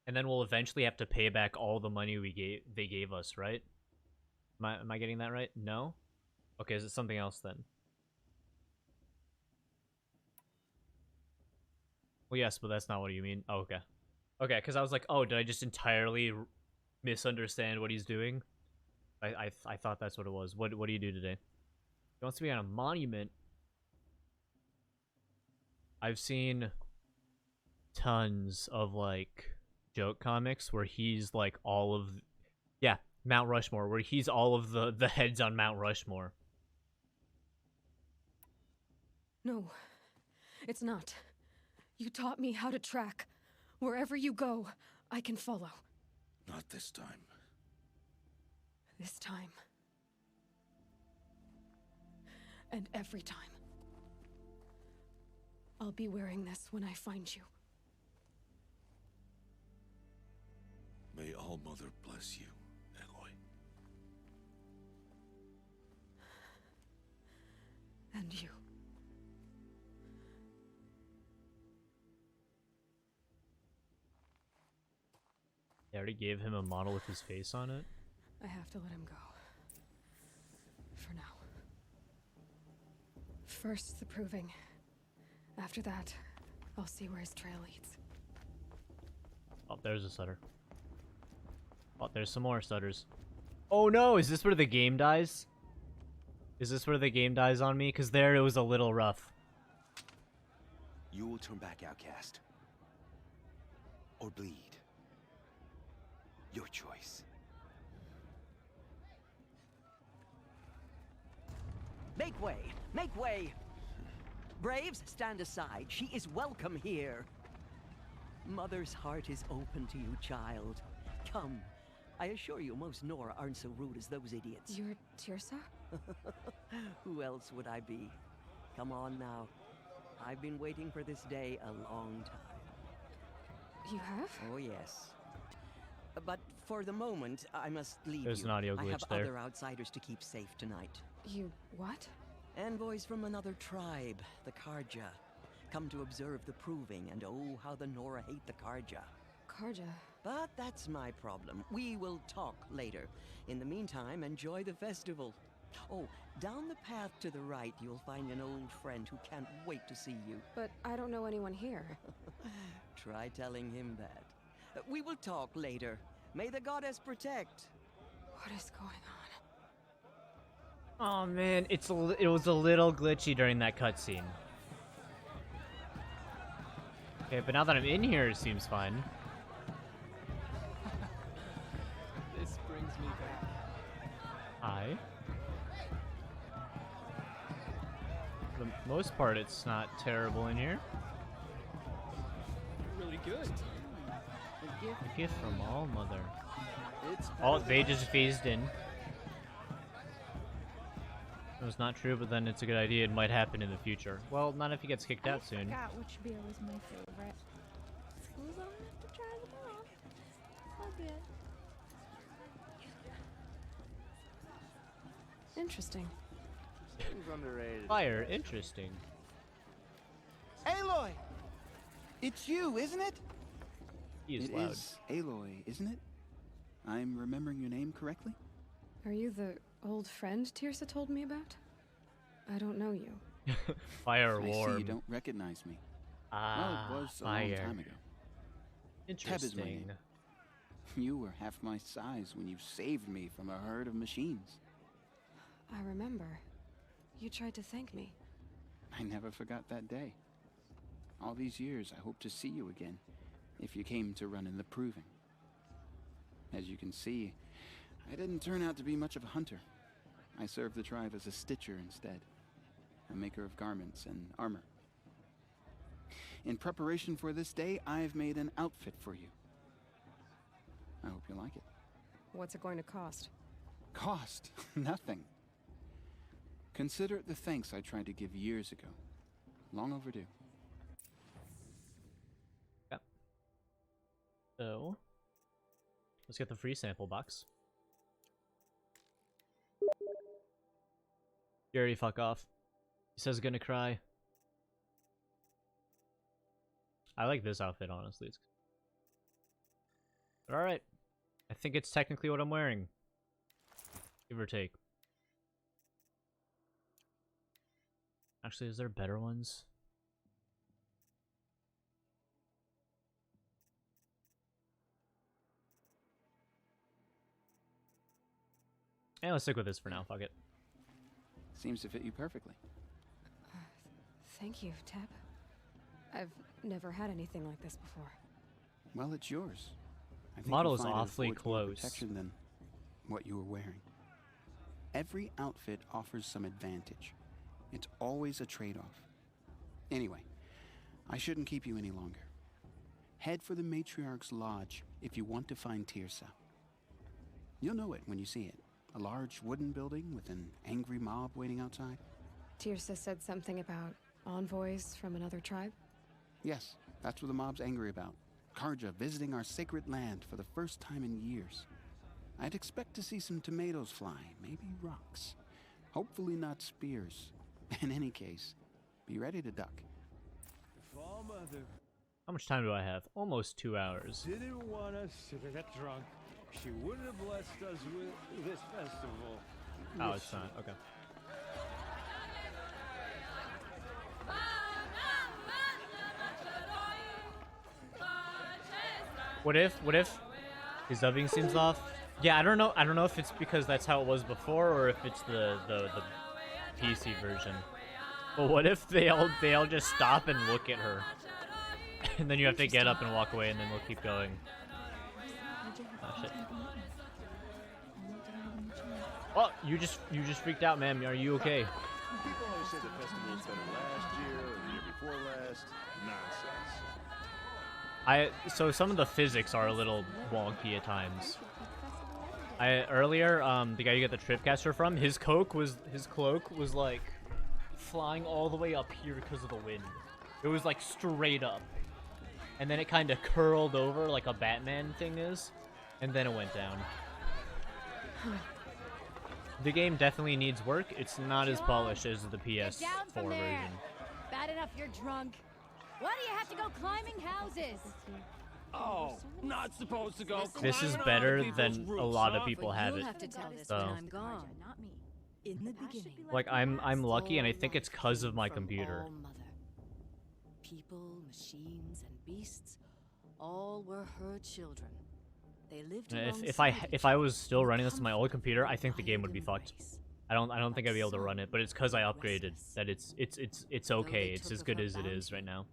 S1: And then we'll eventually have to pay back all the money they gave us, right? Am I getting that right? No? Okay, is it something else then? Well, yes, but that's not what you mean. Oh, okay. Okay, because I was like, oh, did I just entirely misunderstand what he's doing? I thought that's what it was. What do you do today? He wants to be on a monument. I've seen tons of like joke comics where he's like all of Mount Rushmore, where he's all of the heads on Mount Rushmore.
S2: No, it's not. You taught me how to track. Wherever you go, I can follow.
S3: Not this time.
S2: This time. And every time. I'll be wearing this when I find you.
S3: May All Mother bless you, Aloy.
S2: And you.
S1: They already gave him a model with his face on it.
S2: I have to let him go. For now. First, the proving. After that, I'll see where his trail leads.
S1: Oh, there's a stutter. Oh, there's some more stutters. Oh no, is this where the game dies? Is this where the game dies on me? Because there it was a little rough.
S5: You will turn back, outcast. Or bleed. Your choice.
S6: Make way! Make way! Braves, stand aside. She is welcome here. Mother's heart is open to you, child. Come. I assure you, most Nora aren't so rude as those idiots.
S2: You're Tirsa?
S6: Who else would I be? Come on now. I've been waiting for this day a long time.
S2: You have?
S6: Oh, yes. But for the moment, I must leave
S1: There's
S6: you.
S1: an audio
S6: I have
S1: glitch there.
S6: other outsiders to keep safe tonight.
S2: You what?
S6: Envoys from another tribe, the Karja. Come to observe the proving, and oh, how the Nora hate the Karja.
S2: Karja.
S6: But that's my problem. We will talk later. In the meantime, enjoy the festival. Oh, down the path to the right, you'll find an old friend who can't wait to see you.
S2: But I don't know anyone here.
S6: Try telling him that. We will talk later. May the goddess protect.
S2: What is going on?
S1: Oh man, it was a little glitchy during that cutscene. Okay, but now that I'm in here, it seems fine.
S7: This brings me back.
S1: Hi. For the most part, it's not terrible in here.
S7: Really good.
S1: A gift from All Mother.
S7: It's
S1: Oh, they just phased in. It was not true, but then it's a good idea. It might happen in the future. Well, not if he gets kicked out soon.
S8: I forgot which beer was my favorite. Schools don't have to try them all. All good.
S2: Interesting.
S7: It's underrated.
S1: Fire, interesting.
S9: Aloy! It's you, isn't it?
S1: He is
S9: It
S1: loud.
S9: is Aloy, isn't it? I'm remembering your name correctly?
S2: Are you the old friend Tirsa told me about? I don't know you.
S1: Fire
S9: I see
S1: warm.
S9: you don't recognize me.
S1: Ah,
S9: well, it was a
S1: fire.
S9: long time ago. Teb is my
S1: Interesting.
S9: name. You were half my size when you saved me from a herd of machines.
S2: I remember. You tried to thank me.
S9: I never forgot that day. All these years, I hope to see you again, if you came to run in the proving. As you can see, I didn't turn out to be much of a hunter. I served the tribe as a stitcher instead, a maker of garments and armor. In preparation for this day, I've made an outfit for you. I hope you like it.
S2: What's it going to cost?
S9: Cost? Nothing. Consider it the thanks I tried to give years ago. Long overdue.
S1: So, let's get the free sample box. Gary, fuck off. He says gonna cry. I like this outfit, honestly. It's... But alright. I think it's technically what I'm wearing. Give or take. Actually, is there better ones? Yeah, let's stick with this for now. Fuck it.
S9: Seems to fit you perfectly.
S2: Thank you, Teb. I've never had anything like this before.
S9: Well, it's yours. I think
S1: Model
S9: you'll
S1: is
S9: find it
S1: awfully
S9: affords more
S1: close.
S9: protection than what you were wearing. Every outfit offers some advantage. It's always a trade-off. Anyway, I shouldn't keep you any longer. Head for the Matriarch's Lodge if you want to find Tirsa. You'll know it when you see it. A large wooden building with an angry mob waiting outside.
S2: Tirsa said something about envoys from another tribe?
S9: Yes, that's what the mob's angry about. Karja visiting our sacred land for the first time in years. I'd expect to see some tomatoes fly, maybe rocks. Hopefully not spears. In any case, be ready to duck.
S4: If our mother
S1: How much time do I have? Almost 2 hours.
S4: didn't want us to get drunk, she wouldn't have blessed us with this festival.
S1: Oh, it's not. Okay. What if his dubbing seems off? Yeah, I don't know if it's because that's how it was before or if it's the PC version. But what if they all just stop and look at her? And then you have to get up and walk away and then they'll keep going. Oh shit. Oh, you just freaked out, ma'am. Are you okay?
S7: People always say the festival was better last year or the year before last. Nonsense.
S1: So some of the physics are a little wonky at times. Earlier, the guy you get the Tripcaster from, his cloak was like flying all the way up here because of the wind. It was like straight up, and then it kind of curled over like a Batman thing is, And then it went down. The game definitely needs work. It's not as polished as the PS4 version.
S8: Bad enough you're drunk. Why do you have to go climbing houses?
S10: Oh, not supposed to go.
S1: This is
S10: climbing
S1: better
S10: on
S1: than
S10: people's
S1: a
S10: roofs,
S1: lot of
S10: huh?
S1: people have
S2: You'll
S1: it.
S2: have to tell this
S1: So-
S2: when I'm gone.
S8: Not me.
S2: In the beginning,
S1: Like I'm lucky, and I think it's cause of my computer.
S2: All mother. People, machines, and beasts, all were her children. They lived
S1: And if
S2: alongside
S1: I
S2: each
S1: was still
S2: other
S1: running
S2: in
S1: this on my old computer, I think the game would
S2: wild
S1: be fucked.
S2: embrace.
S1: I don't think I'd be able to run it, but it's because I upgraded
S2: Restless.
S1: that it's
S2: Though
S1: okay.
S2: they
S1: It's
S2: took
S1: as
S2: of
S1: good
S2: her
S1: as it is right
S2: bounty,
S1: now.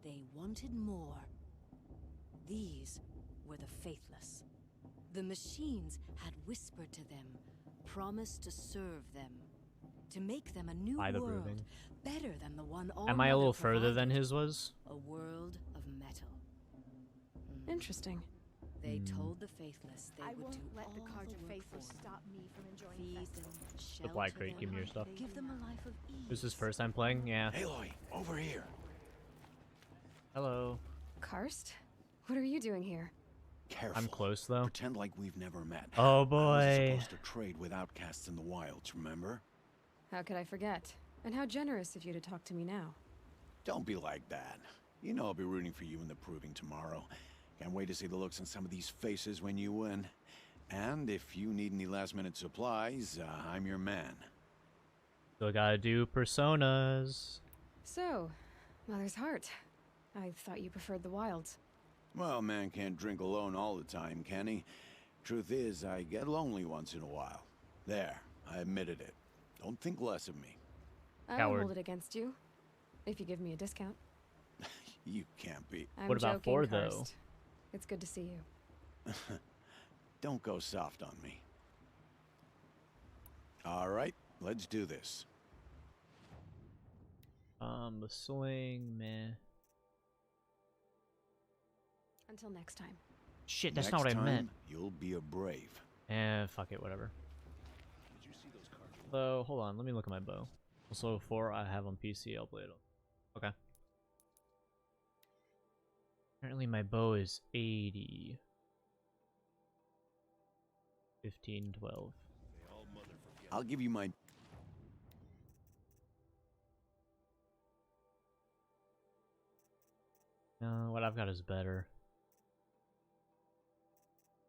S2: They wanted more. These were the faithless. The machines had whispered to them, promised to serve them, to make them a new
S1: By the
S2: world,
S1: Proving.
S2: better than the one all
S1: Am I a little
S2: Mother
S1: further than
S2: provided.
S1: his was?
S2: A world of metal.
S11: Interesting.
S2: They told the faithless they
S8: I
S2: would
S8: won't
S2: do
S8: let the
S2: all
S8: Carja
S2: work
S8: faithful
S2: for them.
S8: stop me from enjoying
S2: Feed
S8: the
S2: them,
S8: festival.
S1: The
S2: shelter
S1: Black Crate,
S2: them,
S1: give me your stuff.
S2: give them a life of ease.
S1: This is his first time playing? Yeah.
S4: Aloy, over here.
S1: Hello.
S2: Karst? What are you doing here?
S4: Careful.
S1: I'm close though.
S4: Pretend like we've never met.
S1: Oh
S4: I
S1: boy.
S4: wasn't supposed to trade with outcasts in the wilds, remember?
S2: How could I forget? And how generous of you to talk to me now.
S4: Don't be like that. You know I'll be rooting for you in the Proving tomorrow. Can't wait to see the looks on some of these faces when you win. And if you need any last-minute supplies, I'm your man.
S1: Still gotta do personas.
S2: So, Mother's Heart. I thought you preferred the wilds.
S4: Well, man can't drink alone all the time, can he? Truth is, I get lonely once in a while. There, I admitted it. Don't think less of me.
S2: I
S1: Coward.
S2: won't hold it against you. If you give me a discount.
S4: You can't be.
S2: I'm
S1: What about
S2: joking,
S1: four, though?
S2: Karst. It's good to see you.
S4: Don't go soft on me. All right, let's do this.
S1: The sling, meh.
S2: Until next time.
S1: Shit, that's
S4: Next
S1: not what I
S4: time,
S1: meant.
S4: You'll be a brave.
S1: Fuck it, whatever. Though, hold on, let me look at my bow. Also, 4 I have on PC, I'll play it on. Okay. Apparently my bow is 80. 15, 12.
S4: I'll give you my...
S1: What I've got is better.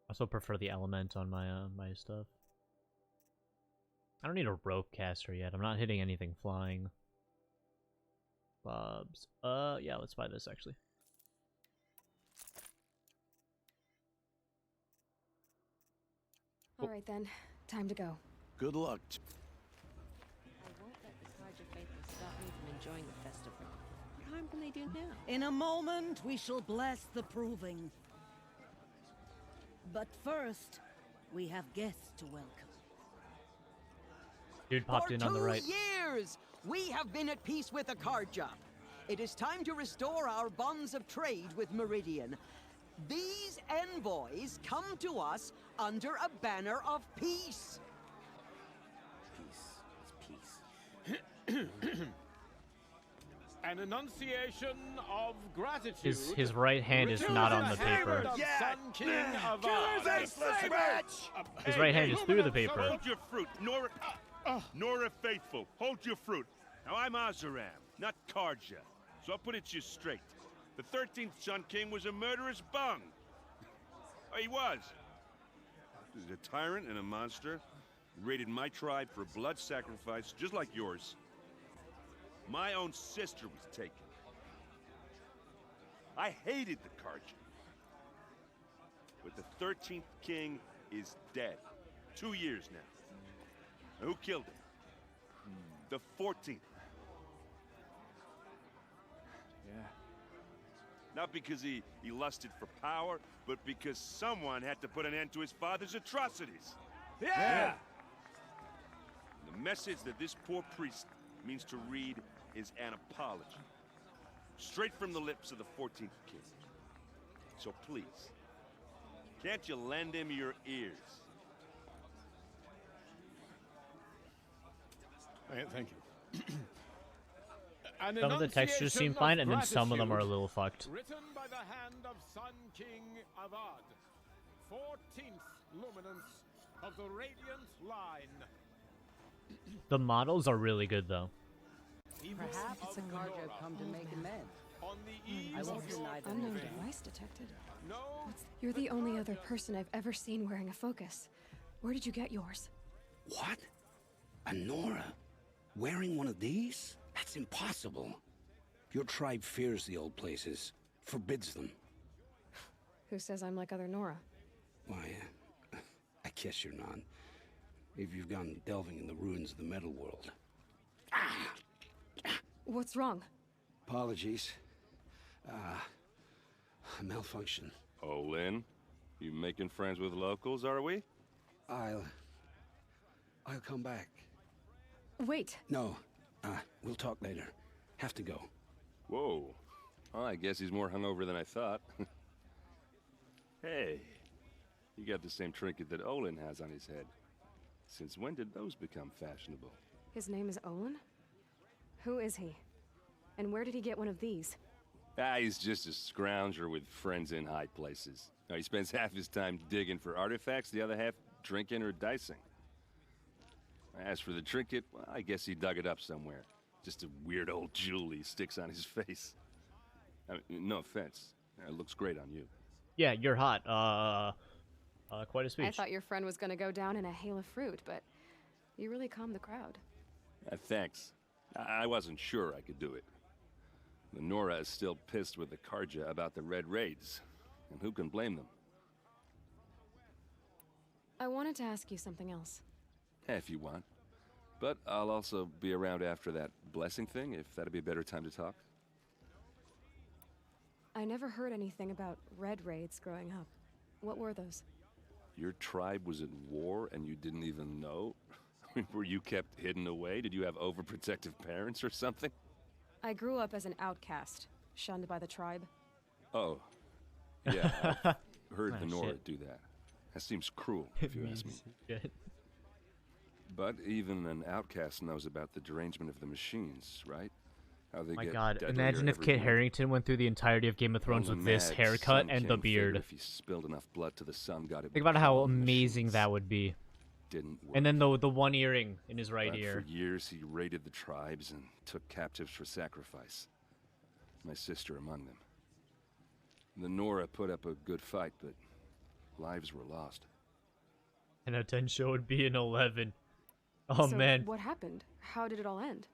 S1: I also prefer the element on my my stuff. I don't need a rope caster yet. I'm not hitting anything flying. Bobs. Yeah, let's buy this actually.
S2: All right then, time to go.
S4: Good luck.
S11: I won't let the Carja faithful stop me from enjoying the festival. What harm can they do now?
S6: In a moment, we shall bless the Proving. But first, we have guests to welcome.
S1: Dude popped in on the right.
S6: For 2 years, we have been at peace with the Carja. It is time to restore our bonds of trade with Meridian. These envoys come to us under a banner of peace.
S5: Peace. It's peace.
S10: An enunciation of gratitude.
S1: His right hand is not on the paper.
S10: Yeah, Sun King of
S1: His right hand is through the paper.
S7: Hold your fruit, Nora Faithful. Hold your fruit. Now I'm Azaram, not Carja. So I'll put it to you straight. The 13th Sun King was a murderous bung. Oh, he was. He's a tyrant and a monster. He raided my tribe for blood sacrifice, just like yours. My own sister was taken. I hated the Carja. But the 13th king is dead. 2 years now. Now, who killed him? The 14th.
S10: Yeah.
S7: Not because he lusted for power, but because someone had to put an end to his father's atrocities.
S10: Yeah!
S7: The message that this poor priest means to read is an apology. Straight from the lips of the 14th king. So please, can't you lend him your ears?
S10: Thank you.
S1: Some of the textures seem fine, and then some of them are a little fucked.
S10: Written by the hand of Sun King Avad. 14th luminance of the Radiant Line.
S1: The models are really good though.
S6: Perhaps the Carja come to make amends.
S10: On the eve
S6: I won't deny them.
S2: Unknown device detected.
S10: No.
S2: You're the only other person I've ever seen wearing a focus. Where did you get yours?
S5: What? A Nora? Wearing one of these? That's impossible. Your tribe fears the old places, forbids them.
S2: Who says I'm like other Nora?
S5: Why, I guess you're not. If you've gone delving in the ruins of the metal world.
S2: What's wrong?
S5: Apologies. A malfunction.
S7: Oh, Lynn? You making friends with locals, are we?
S5: I'll come back.
S2: Wait.
S5: No, we'll talk later. Have to go.
S7: Whoa. Well, I guess he's more hungover than I thought. Hey, you got the same trinket that Olin has on his head. Since when did those become fashionable?
S2: His name is Olin? Who is he? And where did he get one of these?
S7: He's just a scrounger with friends in high places. Now, he spends half his time digging for artifacts, the other half drinking or dicing. As for the trinket, well, I guess he dug it up somewhere. Just a weird old jewel he sticks on his face. I mean, no offense. It looks great on you.
S1: Yeah, you're hot. Quite a speech.
S2: I thought your friend was gonna go down in a hail of fruit, but you really calmed the crowd.
S7: Thanks. I wasn't sure I could do it. The Nora is still pissed with the Carja about the Red Raids, and who can blame them?
S2: I wanted to ask you something else.
S7: If you want. But I'll also be around after that blessing thing, if that'd be a better time to talk.
S2: I never heard anything about red raids growing up. What were those?
S7: Your tribe was at war and you didn't even know? Were you kept hidden away? Did you have overprotective parents or something?
S2: I grew up as an outcast, shunned by the tribe.
S7: Oh. Yeah, I've heard the
S1: Ah,
S7: Nora
S1: shit.
S7: do that. That seems cruel, if you ask me.
S1: Shit.
S7: But even an outcast knows about the derangement of the machines, right? How they
S1: My
S7: get
S1: god,
S7: deadlier
S1: imagine if
S7: every
S1: Kit
S7: week.
S1: Harrington went through the entirety of Game of Thrones
S7: Well,
S1: with
S7: the
S1: this
S7: mad
S1: haircut
S7: Sun
S1: and the
S7: King figured
S1: beard.
S7: If he spilled enough blood to the sun, God, it
S1: Think
S7: would
S1: about how
S7: kill the
S1: amazing
S7: machines.
S1: that would be.
S7: Didn't work.
S1: And then the one earring in his right
S7: But
S1: ear.
S7: for years, he raided the tribes and took captives for sacrifice. My sister among them. The Nora put up a good fight, but lives were lost.
S1: And a 10 show would be an 11. Oh
S2: So
S1: man.
S2: what happened? How did it all end?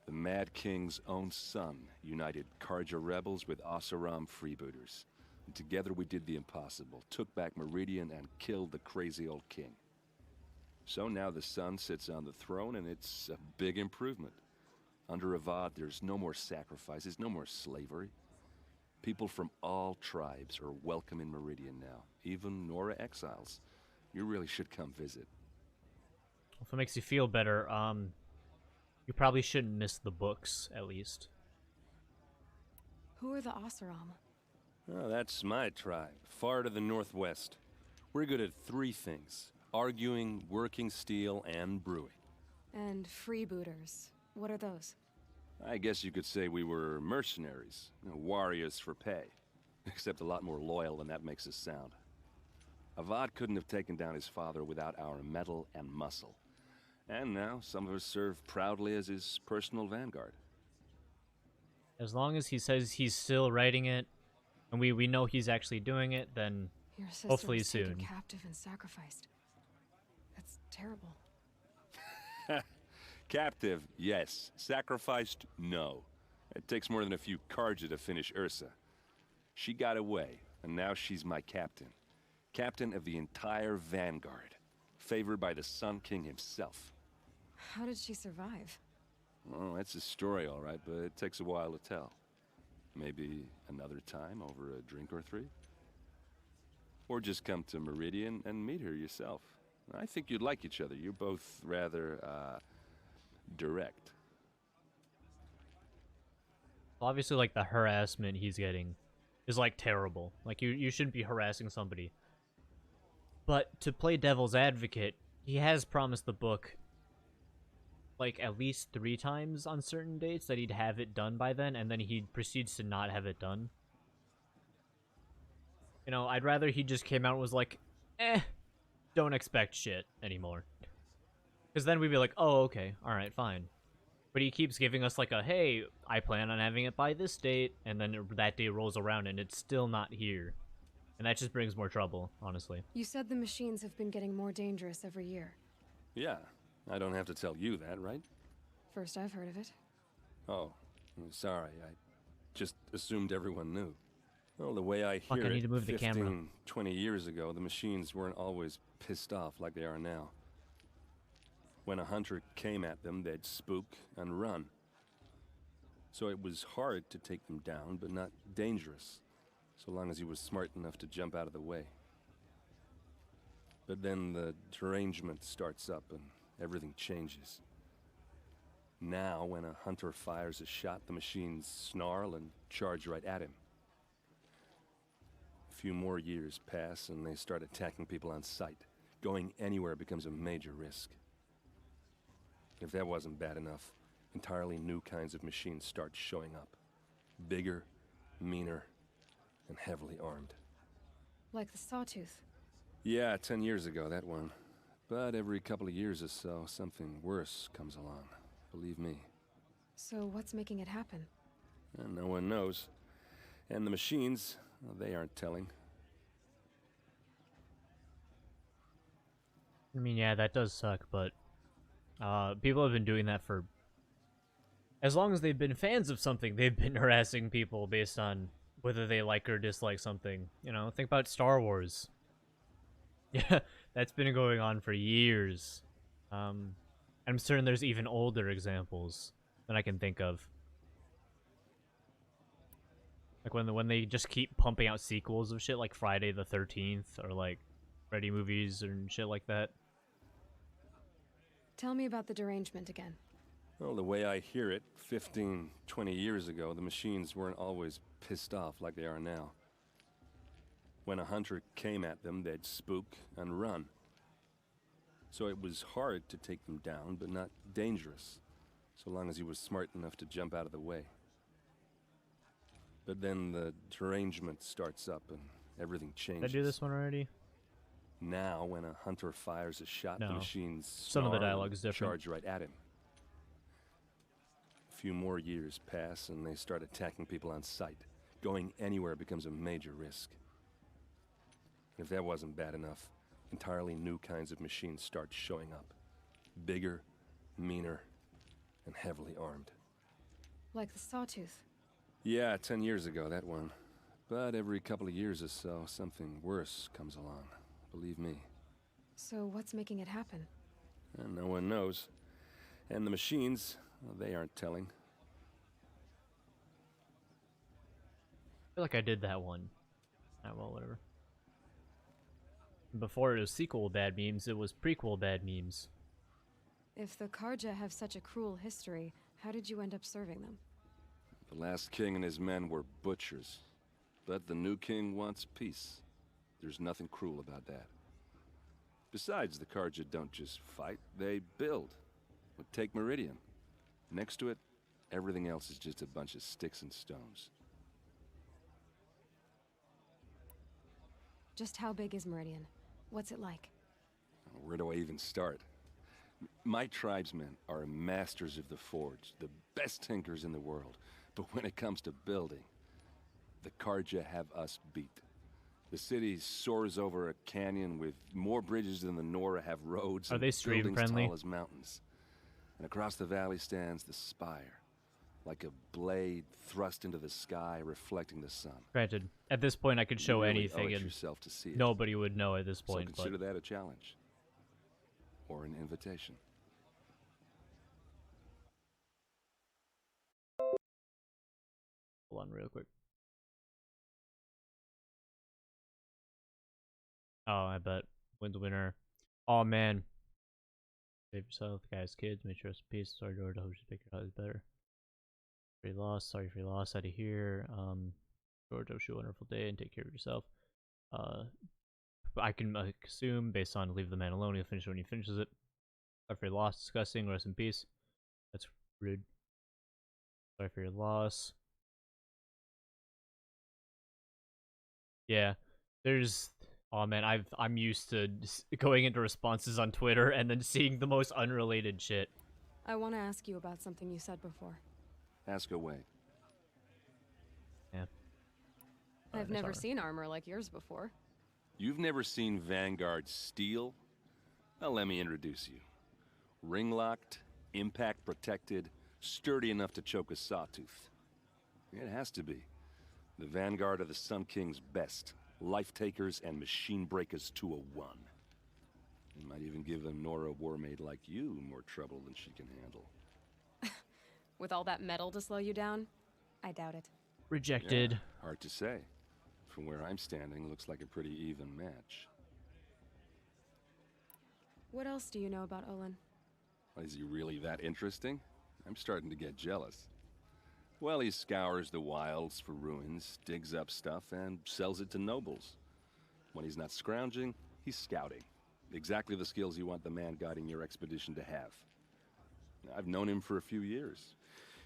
S7: The Mad King's own son united Carja rebels with Oseram freebooters. And together we did the impossible, took back Meridian and killed the crazy old king. So now the son sits on the throne and it's a big improvement. Under Avad, there's no more sacrifices, no more slavery. People from all tribes are welcome in Meridian now, even Nora exiles. You really should come visit.
S1: If it makes you feel better, you probably shouldn't miss the books, at least.
S2: Who are the Oseram?
S7: Oh, that's my tribe, far to the northwest. We're good at three things: arguing, working steel, and brewing.
S2: And freebooters. What are those?
S7: I guess you could say we were mercenaries, warriors for pay. Except a lot more loyal than that makes us sound. Avad couldn't have taken down his father without our metal and muscle. And now, some of us serve proudly as his personal vanguard.
S1: As long as he says he's still writing it, and we know he's actually doing it, then
S2: Your sister
S1: hopefully
S2: was taken
S1: soon.
S2: captive and sacrificed. That's terrible.
S7: Captive, yes. Sacrificed, no. It takes more than a few Carja to finish Ursa. She got away, and now she's my captain. Captain of the entire Vanguard. Favored by the Sun King himself.
S2: How did she survive?
S7: Oh, that's a story, all right, but it takes a while to tell. Maybe another time over a drink or three? Or just come to Meridian and meet her yourself. I think you'd like each other. You're both rather, direct.
S1: Obviously, like, the harassment he's getting is, like, terrible. Like, you shouldn't be harassing somebody. But to play devil's advocate, he has promised the book, like, at least 3 times on certain dates that he'd have it done by then, and then he proceeds to not have it done. You know, I'd rather he just came out and was like, don't expect shit anymore. Because then we'd be like, oh, okay, alright, fine. But he keeps giving us like a, hey, I plan on having it by this date, and then that day rolls around and it's still not here. And that just brings more trouble, honestly.
S2: You said the machines have been getting more dangerous every year.
S12: Yeah, I don't have to tell you that, right?
S2: First I've heard of it.
S12: Oh, I'm sorry, I just assumed everyone knew. Well, the way I
S1: Fuck,
S12: hear
S1: I need
S12: it,
S1: to move the
S12: 15,
S1: camera.
S12: 20 years ago, the machines weren't always pissed off like they are now. When a hunter came at them, they'd spook and run. So it was hard to take them down, but not dangerous, so long as he was smart enough to jump out of the way. But then the derangement starts up and everything changes. Now, when a hunter fires a shot, the machines snarl and charge right at him. A few more years pass and they start attacking people on sight. Going anywhere becomes a major risk. If that wasn't bad enough, entirely new kinds of machines start showing up. Bigger, meaner, and heavily armed.
S2: Like the Sawtooth.
S12: Yeah, 10 years ago, that one. But every couple of years or so, something worse comes along. Believe me.
S2: So what's making it happen?
S12: And no one knows. And the machines, well, they aren't telling.
S1: I mean, yeah, that does suck, but people have been doing that for as long as they've been fans of something. They've been harassing people based on whether they like or dislike something. You know, think about Star Wars. Yeah, that's been going on for years. I'm certain there's even older examples than I can think of. Like when they just keep pumping out sequels of shit like Friday the 13th or like Freddy movies and shit like that.
S2: Tell me about the derangement again.
S12: Well, the way I hear it, 15, 20 years ago, the machines weren't always pissed off like they are now. When a hunter came at them, they'd spook and run. So it was hard to take them down, but not dangerous, so long as he was smart enough to jump out of the way. But then the derangement starts up and everything changes.
S1: Did I do this one already?
S12: Now, when a hunter fires a shot, the
S1: No.
S12: machines
S1: Some of the
S12: snarl
S1: dialogue
S12: and
S1: is different.
S12: charge right at him. A few more years pass and they start attacking people on sight. Going anywhere becomes a major risk. If that wasn't bad enough, entirely new kinds of machines start showing up. Bigger, meaner, and heavily armed.
S2: Like the Sawtooth.
S12: Yeah, 10 years ago, that one. But every couple of years or so, something worse comes along. Believe me.
S2: So what's making it happen?
S12: And no one knows. And the machines, well, they aren't telling.
S1: I feel like I did that one. Ah, well, whatever. Before it was sequel bad memes, it was prequel bad memes.
S2: If the Karja have such a cruel history, how did you end up serving them?
S12: The last king and his men were butchers. But the new king wants peace. There's nothing cruel about that. Besides, the Karja don't just fight, they build. But take Meridian. Next to it, everything else is just a bunch of sticks and stones.
S2: Just how big is Meridian? What's it like?
S12: Where do I even start? My tribesmen are masters of the forge, the best tinkers in the world. But when it comes to building, the Karja have us beat. The city soars over a canyon with more bridges than the Nora have roads.
S1: Are they stream
S12: buildings
S1: friendly?
S12: tall as mountains. And across the valley stands the spire, like a blade thrust into the sky, reflecting the sun.
S1: Granted, at this point I could show
S12: You really
S1: anything
S12: owe it
S1: and
S12: yourself to see it.
S1: nobody would know at this
S12: So
S1: point.
S12: consider
S1: But
S12: that a challenge. Or an invitation.
S1: hold on real quick. Oh, I bet. Wins winner. Oh man. Save yourself, guys, kids. Make sure it's peace. Sorry, George. I hope you pick your is better. Free loss. Sorry for your loss out of here. George, I wish you a wonderful day and take care of yourself. I can assume based on leave the man alone. He'll finish it when he finishes it. Sorry for your loss. Disgusting. Rest in peace. That's rude. Sorry for your loss. Yeah, there's Oh man, I'm used to going into responses on Twitter and then seeing the most unrelated shit.
S2: I want to ask you about something you said before.
S12: Ask away.
S1: Yeah.
S2: I've never seen armor like yours before.
S12: You've never seen Vanguard steel? Well, let me introduce you. Ring-locked, impact-protected, sturdy enough to choke a sawtooth. It has to be. The Vanguard of the Sun King's best. Life-takers and machine breakers to a one. You might even give a Nora Warmaid like you more trouble than she can handle.
S2: With all that metal to slow you down? I doubt it.
S1: Rejected.
S12: Yeah, hard to say. From where I'm standing, looks like a pretty even match.
S2: What else do you know about Olin?
S12: Is he really that interesting? I'm starting to get jealous. Well, he scours the wilds for ruins, digs up stuff, and sells it to nobles. When he's not scrounging, he's scouting. Exactly the skills you want the man guiding your expedition to have. I've known him for a few years.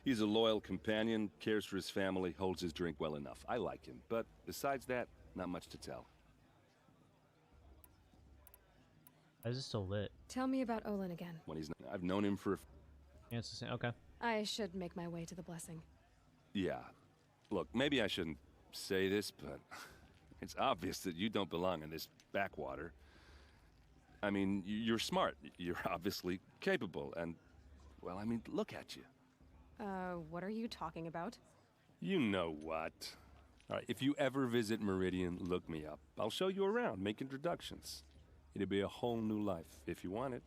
S12: He's a loyal companion, cares for his family, holds his drink well enough. I like him, but besides that, not much to tell.
S1: Why is it still lit?
S2: Tell me about Olin again.
S12: When he's not, I've known him for
S1: Yeah, it's the same. Okay.
S2: I should make my way to the blessing.
S12: Yeah. Look, maybe I shouldn't say this, but it's obvious that you don't belong in this backwater. I mean, you're smart. You're obviously capable, and, well, I mean, look at you.
S2: What are you talking about?
S12: You know what. All right, if you ever visit Meridian, look me up. I'll show you around, make introductions. It'll be a whole new life, if you want it.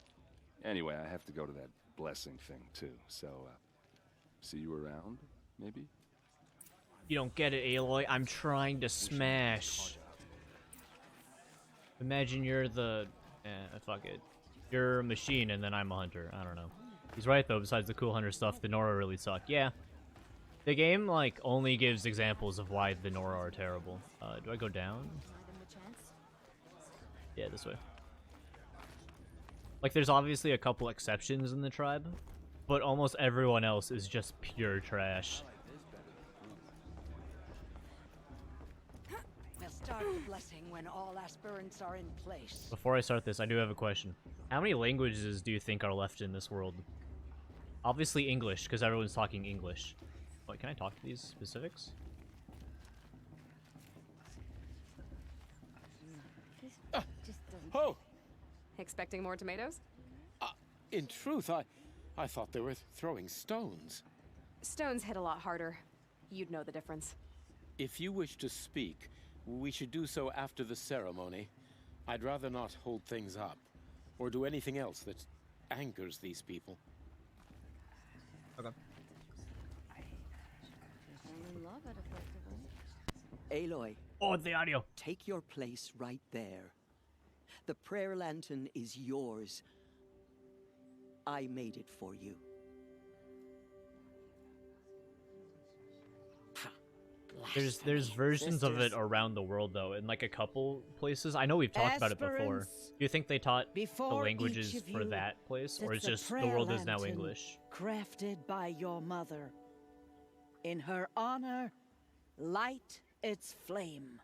S12: Anyway, I have to go to that blessing thing, too, so, see you around, maybe?
S1: You don't get it, Aloy. I'm trying to smash. Imagine you're the... fuck it. You're a machine and then I'm a hunter. I don't know. He's right, though. Besides the cool hunter stuff, the Nora really suck. Yeah. The game, like, only gives examples of why the Nora are terrible. Do I go down? Yeah, this way. Like, there's obviously a couple exceptions in the tribe, but almost everyone else is just pure trash.
S13: We'll start the blessing when all aspirants are in place.
S1: Before I start this, I do have a question. How many languages do you think are left in this world? Obviously English, because everyone's talking English. Wait, can I talk to these specifics?
S10: Oh!
S2: Expecting more tomatoes?
S10: In truth, I thought they were throwing stones.
S2: Stones hit a lot harder. You'd know the difference.
S10: If you wish to speak, we should do so after the ceremony. I'd rather not hold things up, or do anything else that angers these people.
S1: Okay.
S6: Aloy.
S1: Oh, the audio.
S6: Take your place right there. The prayer lantern is yours. I made it for you.
S1: There's versions of it around the world though, in like a couple places. I know we've talked about it before. Do you think they taught the languages for that place, or it's just the world is now English?
S13: Crafted by your mother. In her honor, light its flame.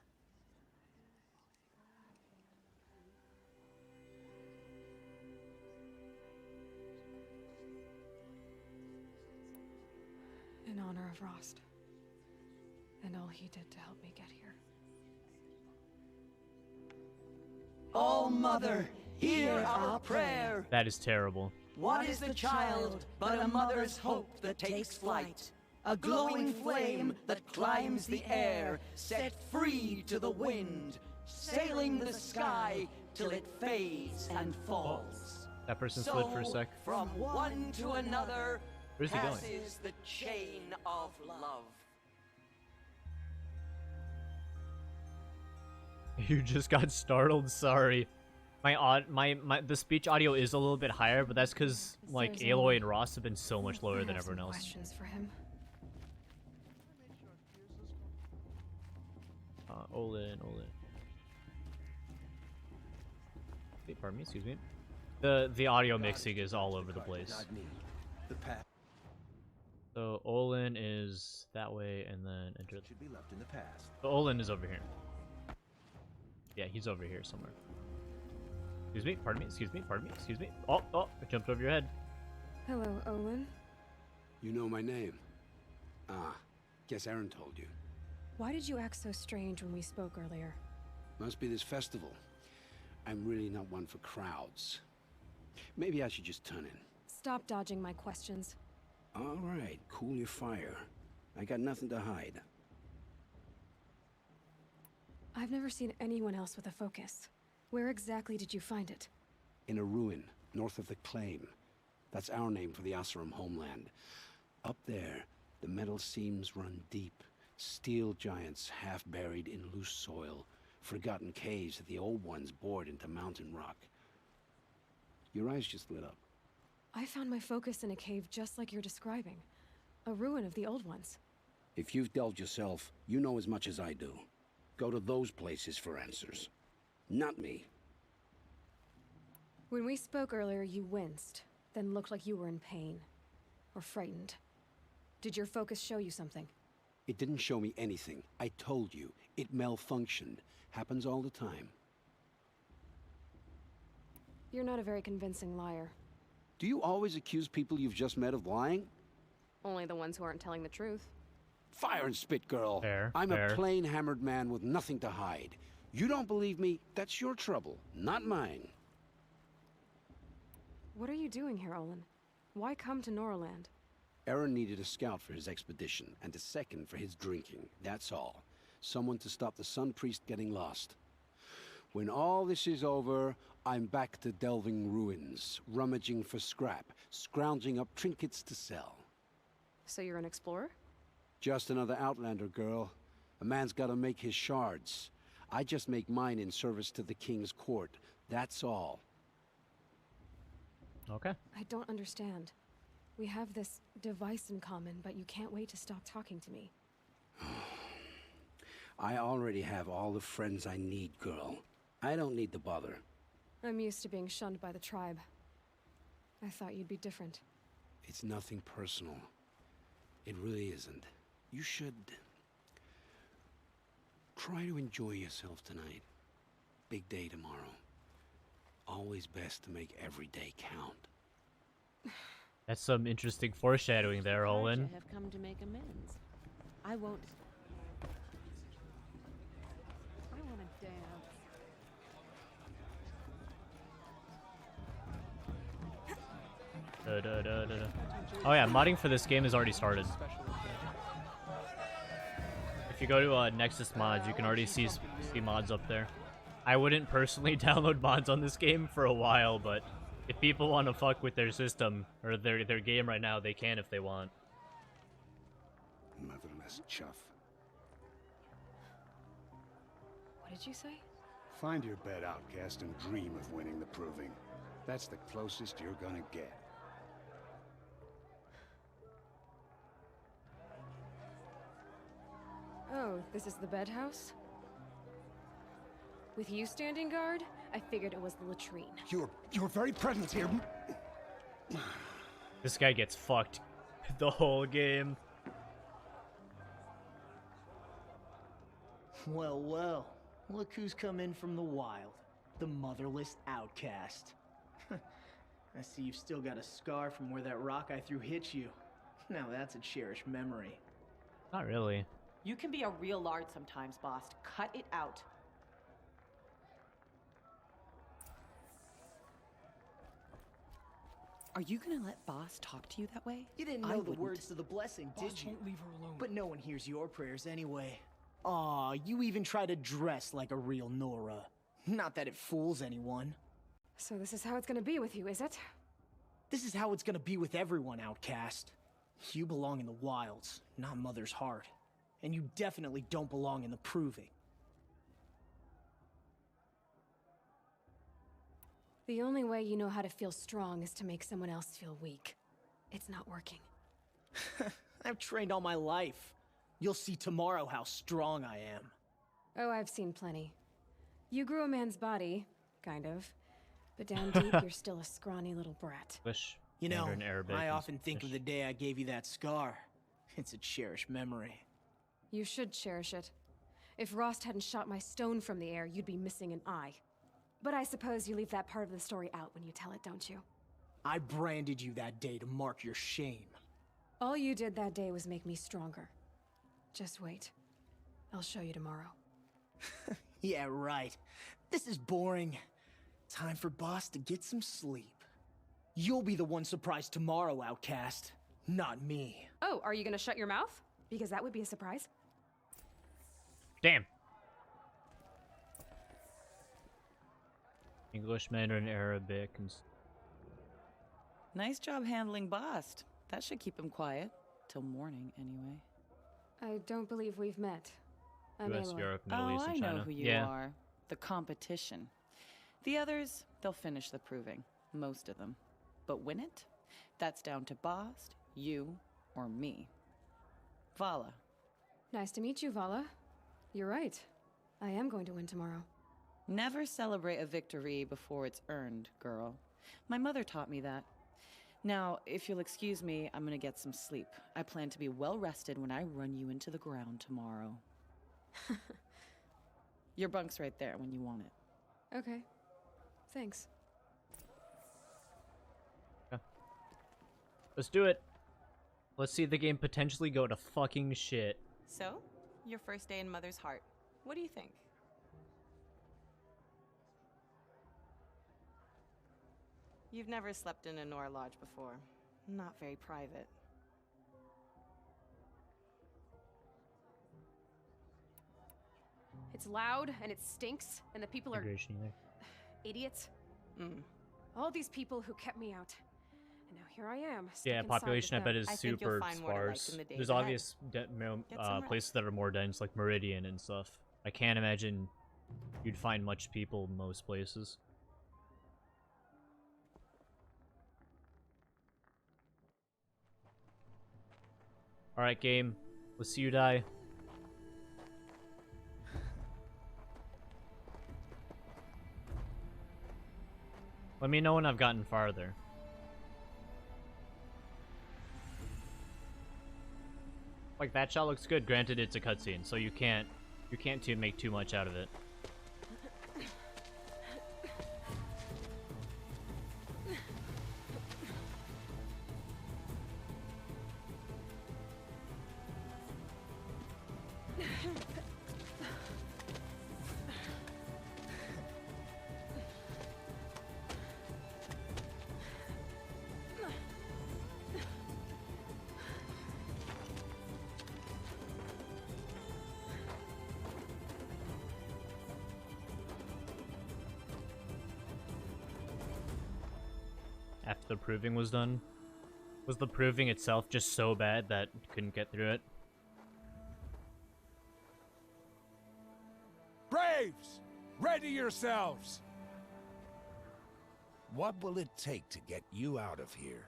S2: In honor of Rost. And all he did to help me get here.
S6: Oh, Mother, hear our prayer.
S1: That is terrible.
S6: What is the child but a mother's hope that takes flight? A glowing flame that climbs the air, set free to the wind, sailing the sky till it fades and falls.
S1: That person slid for a sec.
S6: From one to another,
S1: Where's he going?
S6: passes the chain of love.
S1: You just got startled. Sorry. The speech audio is a little bit higher, but that's because like Aloy and Rost have been so much lower than everyone else.
S2: Questions for him.
S1: Olin. Wait, pardon me. Excuse me. The audio mixing is all over the place. So Olin is that way, and then enter.
S14: Should be left in the past.
S1: So Olin is over here. Yeah, he's over here somewhere. Excuse me, pardon me, excuse me, pardon me, excuse me. Oh, I jumped over your head.
S2: Hello, Olin.
S5: You know my name? Ah, guess Aaron told you.
S2: Why did you act so strange when we spoke earlier?
S5: Must be this festival. I'm really not one for crowds. Maybe I should just turn in.
S2: Stop dodging my questions.
S5: All right, cool your fire. I got nothing to hide.
S2: I've never seen anyone else with a focus. Where exactly did you find it?
S5: In a ruin, north of the Claim. That's our name for the Oseram homeland. Up there, the metal seams run deep. Steel giants half buried in loose soil. Forgotten caves that the old ones bored into mountain rock. Your eyes just lit up.
S2: I found my focus in a cave just like you're describing. A ruin of the old ones.
S5: If you've delved yourself, you know as much as I do. Go to those places for answers. Not me.
S2: When we spoke earlier, you winced, then looked like you were in pain. Or frightened. Did your focus show you something?
S5: It didn't show me anything. I told you. It malfunctioned. Happens all the time.
S2: You're not a very convincing liar.
S5: Do you always accuse people you've just met of lying?
S2: Only the ones who aren't telling the truth.
S5: Fire and spit, girl.
S1: Fair,
S5: I'm
S1: fair.
S5: a plain hammered man with nothing to hide. You don't believe me? That's your trouble, not mine.
S2: What are you doing here, Olin? Why come to Noraland?
S5: Aaron needed a scout for his expedition, and a second for his drinking. That's all. Someone to stop the Sun Priest getting lost. When all this is over, I'm back to delving ruins, rummaging for scrap, scrounging up trinkets to sell.
S2: So you're an explorer?
S5: Just another Outlander, girl. A man's gotta make his shards. I just make mine in service to the King's court. That's all.
S1: Okay.
S2: I don't understand. We have this device in common, but you can't wait to stop talking to me.
S5: I already have all the friends I need, girl. I don't need the bother.
S2: I'm used to being shunned by the tribe. I thought you'd be different.
S5: It's nothing personal. It really isn't. You should... try to enjoy yourself tonight. Big day tomorrow. Always best to make every day count.
S1: That's some interesting foreshadowing there, Olin.
S11: I have come to make amends. I won't. I want to dance.
S1: Oh yeah, modding for this game has already started. If you go to Nexus Mods, you can already see mods up there. I wouldn't personally download mods on this game for a while, but if people want to fuck with their system or their game right now, they can if they want.
S5: Motherless chuff.
S2: What did you say?
S14: Find your bed, outcast, and dream of winning the proving. That's the closest you're gonna get.
S2: Oh, this is the bed house? With you standing guard, I figured it was the latrine.
S14: Your very presence here.
S1: This guy gets fucked the whole game.
S15: Well, well. Look who's come in from the wild. The motherless outcast. I see you've still got a scar from where that rock I threw hit you. Now that's a cherished memory.
S1: Not really.
S16: You can be a real lard sometimes, boss. Cut it out.
S6: Are you gonna let Boss talk to you that way?
S15: You didn't know the words to the blessing, did you? Won't leave her alone. But no one hears your prayers anyway. Aw, you even try to dress like a real Nora. Not that it fools anyone.
S2: So this is how it's gonna be with you, is it?
S15: This is how it's gonna be with everyone, outcast. You belong in the wilds, not Mother's Heart. And you definitely don't belong in the proving.
S2: The only way you know how to feel strong is to make someone else feel weak. It's not working.
S15: I've trained all my life. You'll see tomorrow how strong I am.
S2: Oh, I've seen plenty. You grew a man's body, kind of. But down deep, you're still a scrawny little brat.
S15: You know,
S1: Mandarin, Arabic,
S15: I
S1: and
S15: often think of
S1: Spanish.
S15: the day I gave you that scar. It's a cherished memory.
S2: You should cherish it. If Rost hadn't shot my stone from the air, you'd be missing an eye. But I suppose you leave that part of the story out when you tell it, don't you?
S15: I branded you that day to mark your shame.
S2: All you did that day was make me stronger. Just wait. I'll show you tomorrow.
S15: Yeah, right. This is boring. Time for Boss to get some sleep. You'll be the one surprised tomorrow, Outcast. Not me.
S2: Oh, are you gonna shut your mouth? Because that would be a surprise.
S1: Damn. English, Mandarin, Arabic, and...
S17: Nice job handling Bast. That should keep him quiet. Till morning, anyway.
S2: I don't believe we've met. I'm
S1: US,
S2: Aloy.
S1: Europe, Middle East, and
S17: I
S1: China.
S17: know who you are. The competition. The others, they'll finish the proving. Most of them. But win it? That's down to Bast, you, or me. Vala.
S2: Nice to meet you, Vala. You're right. I am going to win tomorrow.
S17: Never celebrate a victory before it's earned, girl. My mother taught me that. Now, if you'll excuse me, I'm gonna get some sleep. I plan to be well rested when I run you into the ground tomorrow. Your bunk's right there when you want it.
S2: Okay. Thanks.
S1: Let's do it. Let's see the game potentially go to fucking shit.
S16: So, your first day in Mother's Heart. What do you think? You've never slept in a Nora Lodge before. Not very private.
S2: It's loud and it stinks, and the people are
S1: Hydration either.
S2: idiots. All these people who kept me out. And now here I am. stuck
S1: Yeah,
S2: inside
S1: population I
S2: with
S1: bet
S2: them.
S1: is
S16: I think you'll
S1: super
S16: find more to like
S1: sparse.
S16: in the days
S1: There's
S16: ahead.
S1: obvious
S16: Get some
S1: places that are more dense, like Meridian and stuff. I can't imagine you'd find much people most places. Alright, game. Let's see you die. Let me know when I've gotten farther. Like, that shot looks good. Granted, it's a cutscene, so you can't make too much out of it. After the proving was done? Was the proving itself just so bad that you couldn't get through it?
S18: Braves! Ready yourselves!
S14: What will it take to get you out of here?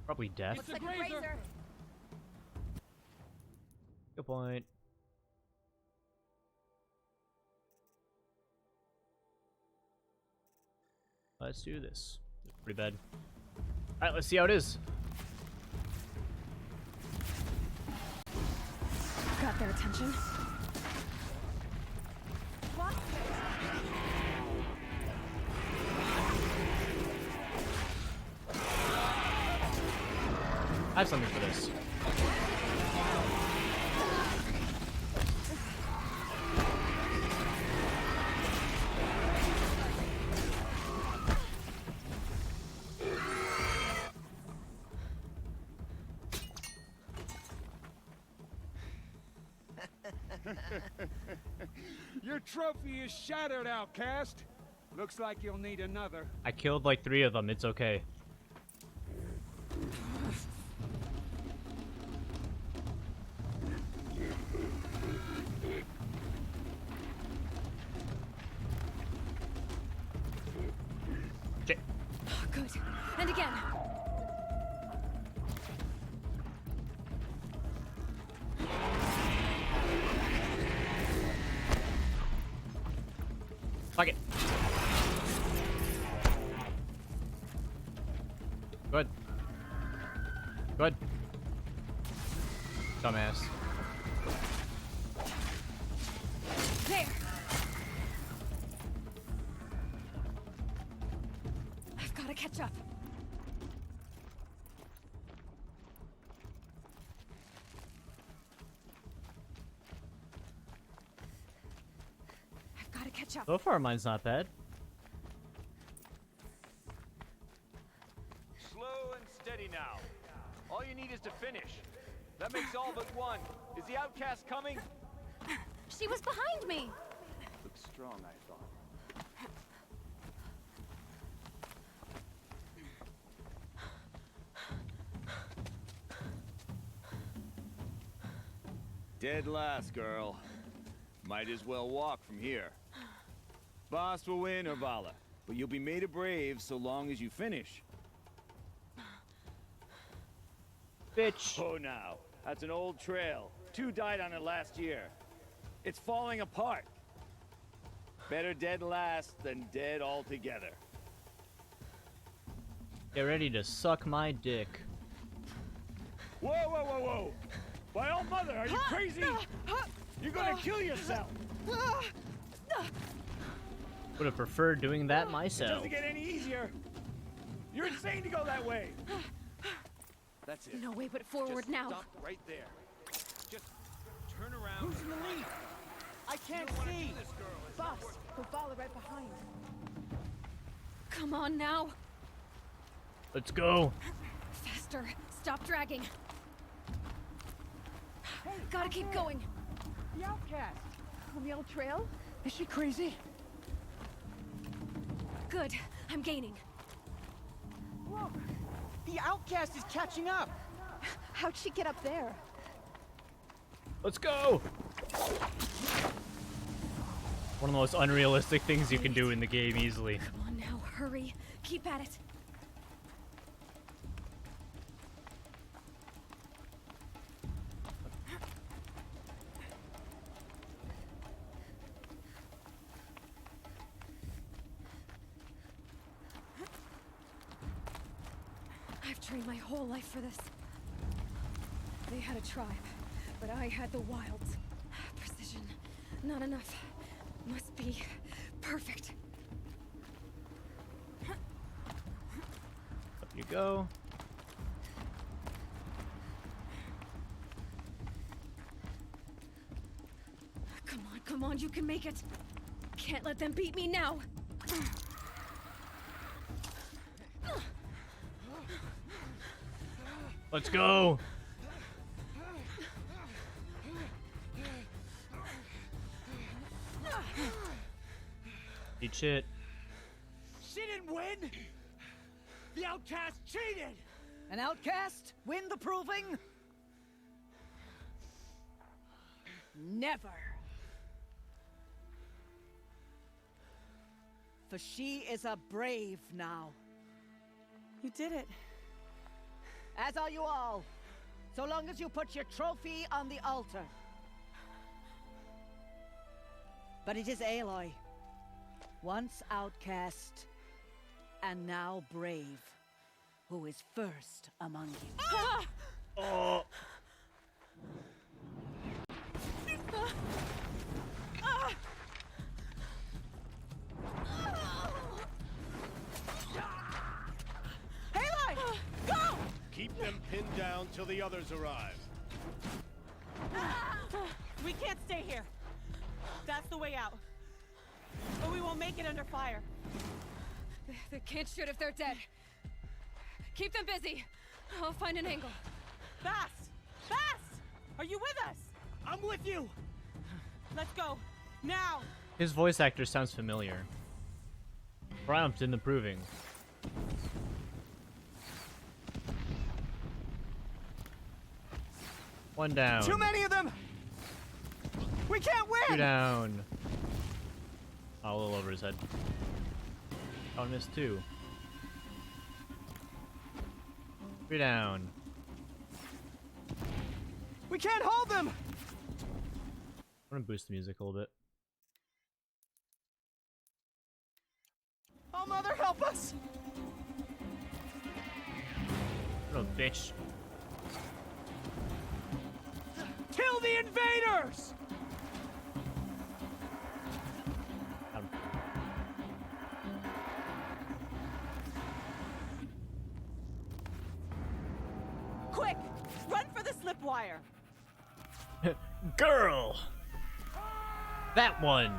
S1: Probably death.
S2: Looks like a razor.
S1: Good point. Let's do this. It's pretty bad. Alright, let's see how it is.
S2: Got their attention. What?
S1: I have something for this.
S18: Your trophy is shattered, Outcast. Looks like you'll need another.
S1: I killed like 3 of them. It's okay. Shit.
S2: Good. And again.
S1: Fuck it. Good. Good. Dumbass.
S2: There! I've gotta catch up. I've gotta catch up.
S1: So far, mine's not bad.
S19: Slow and steady now. All you need is to finish. That makes all but one. Is the outcast coming?
S2: She was behind me!
S19: Looks strong, I thought.
S20: Dead last, girl. Might as well walk from here. Boss will win, Urvala, but you'll be made a brave so long as you finish.
S1: Bitch.
S20: Oh, now. That's an old trail. 2 died on it last year. It's falling apart. Better dead last than dead altogether.
S1: Get ready to suck my dick.
S20: Whoa, whoa, whoa, whoa! By all mother, are you crazy? You're gonna kill yourself!
S1: Would have preferred doing that
S20: It
S1: myself.
S20: doesn't get any easier! You're insane to go that way! That's it.
S2: No way but forward
S20: Just
S2: now.
S20: Stop right there. Just turn around.
S15: Who's in the lead? I can't see. Boss, we'll follow right behind.
S2: Come on now.
S1: Let's go.
S2: Faster. Stop dragging. Gotta keep going.
S15: The outcast. On the old trail? Is she crazy?
S2: Good. I'm gaining.
S15: Look! The outcast is catching up! How'd she get up there?
S1: Let's go. One of the most unrealistic things you can do in the game easily.
S2: Come on now. Hurry. Keep at it. I've trained my whole life for this. They had a tribe, but I had the wilds. Precision. Not enough. Must be perfect.
S1: Up you go.
S2: Come on, you can make it. Can't let them beat me now.
S1: Let's go. Eat shit.
S15: She didn't win! The outcast cheated!
S13: An outcast? Win the proving? Never. For she is a brave now.
S17: You did it.
S13: As are you all. So long as you put your trophy on the altar. But it is Aloy. Once outcast, and now brave, who is first among you.
S1: Oh.
S13: Aloy! Go!
S21: Keep them pinned down till the others arrive.
S22: We can't stay here. That's the way out. But we won't make it under fire.
S2: They can't shoot if they're dead. Keep them busy. I'll find an angle.
S22: Fast! Fast! Are you with us?
S15: I'm with you!
S22: Let's go. Now!
S1: His voice actor sounds familiar. Triumphed in the proving. One down.
S15: Too many of them! We can't win!
S1: 2 down. Oh, a little over his head. Oh, I missed 2. 3 down.
S15: We can't hold them!
S1: I'm gonna boost the music a little bit.
S15: Oh, Mother, help us!
S1: Oh, bitch.
S15: Kill the invaders!
S22: slip wire.
S1: Girl! That one!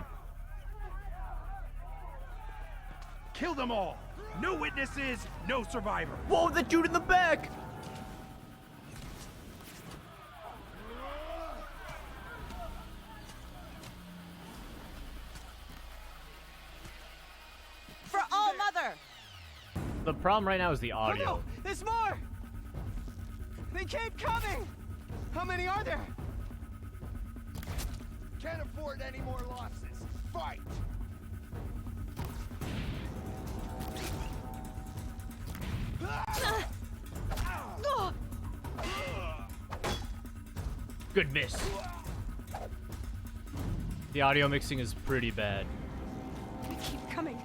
S3: Kill them all! No witnesses, no survivor!
S1: Whoa, the dude in the back!
S22: For All Mother!
S1: The problem right now is the
S3: Oh
S1: audio.
S3: no! There's more! They keep coming! How many are there? Can't afford any more losses. Fight!
S1: Good miss. The audio mixing is pretty bad.
S2: They keep coming.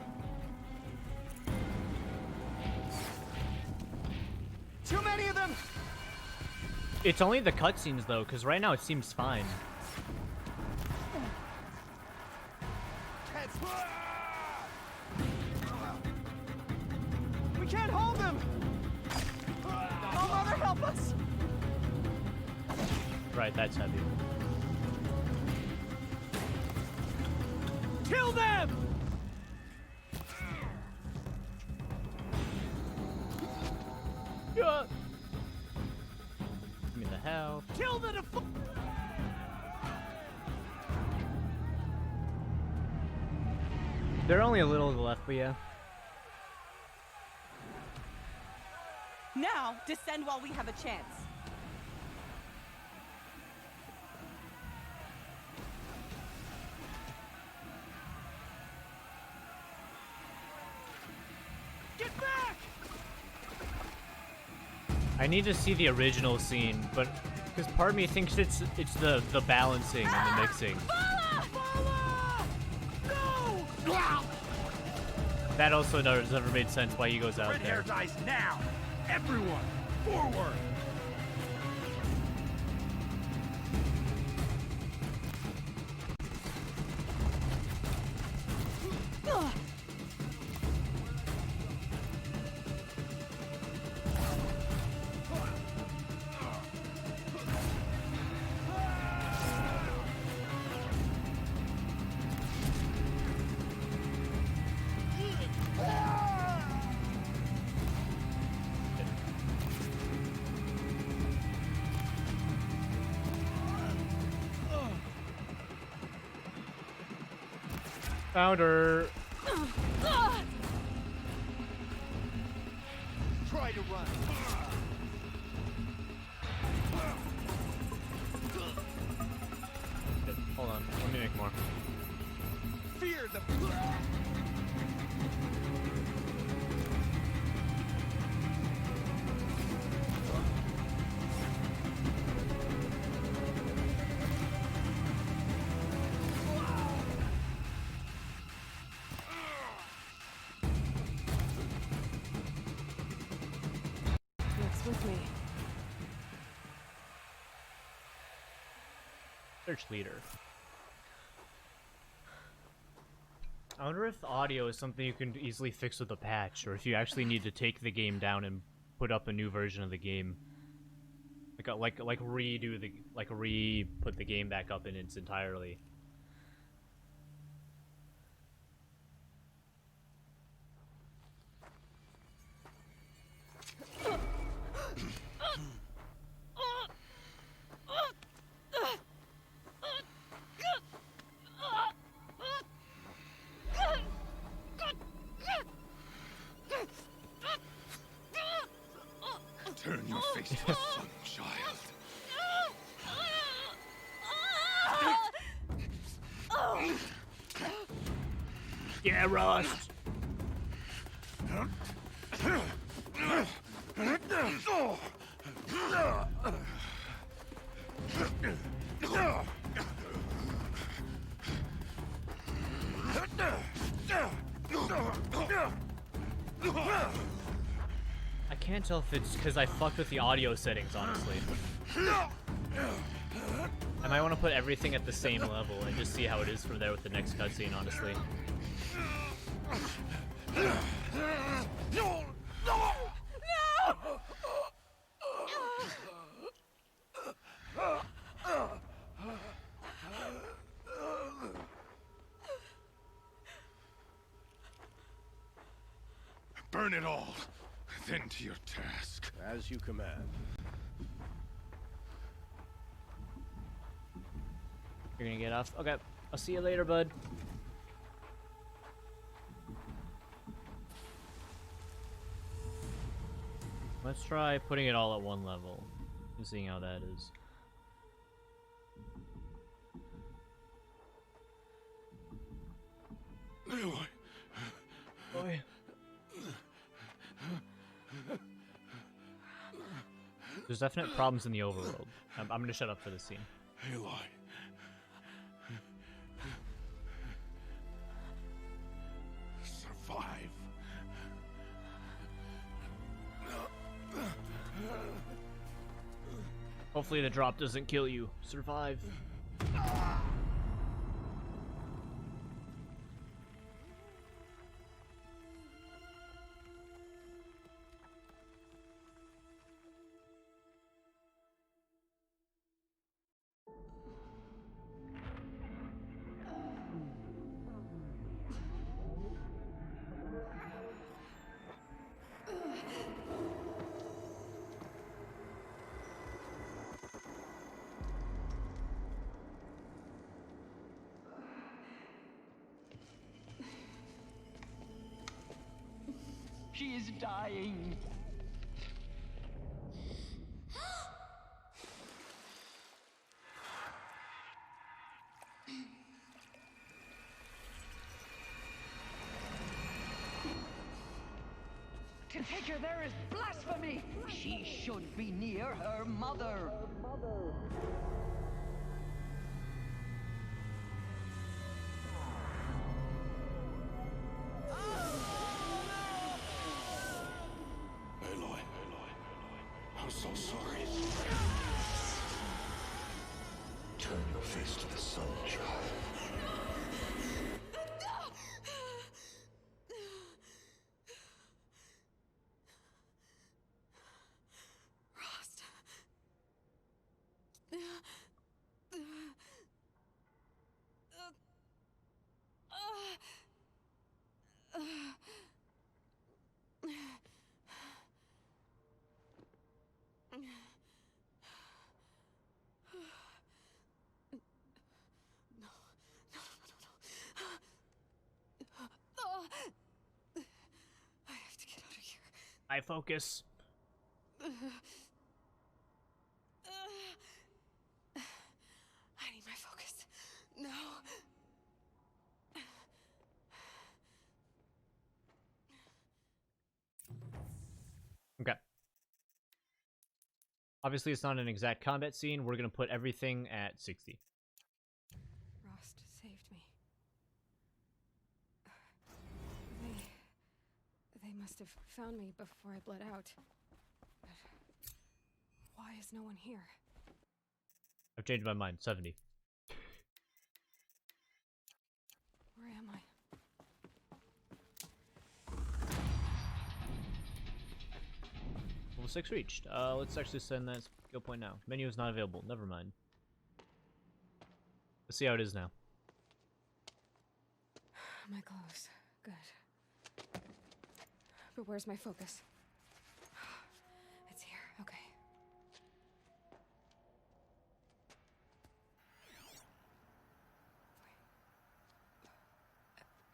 S3: Too many of them!
S1: It's only the cutscenes though, because right now it seems fine.
S3: We can't hold them! Oh, Mother, help us!
S1: Right, that's heavy.
S3: Kill them!
S1: Yeah. Give me the hell.
S3: Kill the
S1: They're only a little to the left, but yeah.
S22: Now, descend while we have a chance.
S3: Get back!
S1: I need to see the original scene, but because part of me thinks it's the balancing and the mixing. That also never made sense why he goes out
S3: Red hair
S1: there.
S3: dies now! Everyone, forward!
S1: Found her.
S3: Try to run.
S1: Hold on, let me make more.
S3: Fear the.
S2: Nick's with me.
S1: Search leader. I wonder if audio is something you can easily fix with a patch, or if you actually need to take the game down and put up a new version of the game. Like redo the put the game back up in its entirety.
S3: Turn your face to the sun, child.
S1: Yeah, Rust. I can't tell if it's because I fucked with the audio settings, honestly. I might want to put everything at the same level and just see how it is from there with the next cutscene, honestly.
S21: Burn it all, then to your task.
S19: As you command.
S1: You're gonna get off? Okay. I'll see you later, bud. Let's try putting it all at one level and seeing how that is.
S21: Aloy.
S1: Boy. There's definite problems in the overworld. I'm gonna shut up for this scene.
S21: Aloy. Survive.
S1: Hopefully the drop doesn't kill you. Survive.
S6: She is dying. To take her there is blasphemy. She should be near her mother.
S21: Aloy. I'm so sorry. Turn your face to the sun, child.
S1: I focus.
S2: I need my focus. No.
S1: Okay. Obviously, it's not an exact combat scene. We're gonna put everything at 60.
S2: Rost saved me. They must have found me before I bled out. But why is no one here?
S1: I've changed my mind. 70.
S2: Where am I?
S1: Level 6 reached. Let's actually send that skill point now. Menu is not available. Never mind. Let's see how it is now.
S2: My clothes. Good. But where's my focus? It's here. Okay.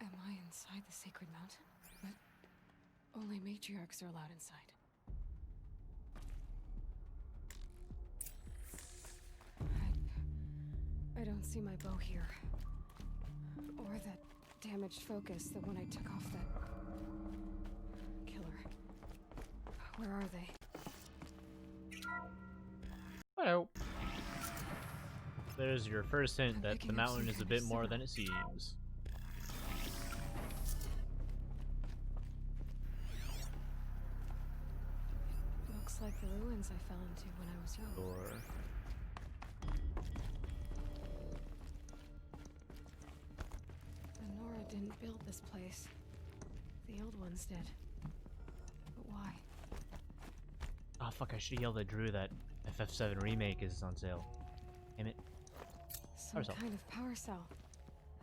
S2: Am I inside the sacred mountain? But only matriarchs are allowed inside. I don't see my bow here. Or that damaged focus, the one I took off that killer. Where are they?
S1: Hello. There's your first hint that the mountain is a bit more than it seems.
S2: Looks like the ruins I fell into when I was young.
S1: Or
S2: The Nora didn't build this place. The old ones did. But why?
S1: oh fuck! I should yell at Drew that FF7 remake is on sale. Damn it.
S2: Some kind of power cell.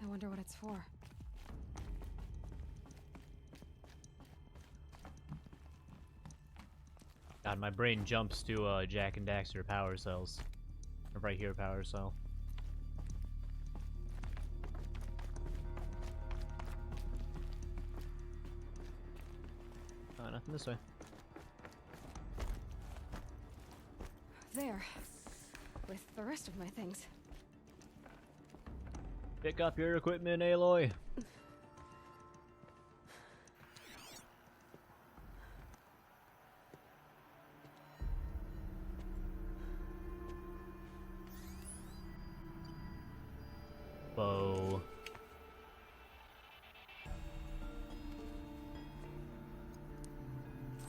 S2: I wonder what it's for.
S1: God, my brain jumps to Jack and Daxter power cells. Right here, power cell. Nothing this way.
S2: There. With the rest of my things.
S1: Pick up your equipment, Aloy. Bow.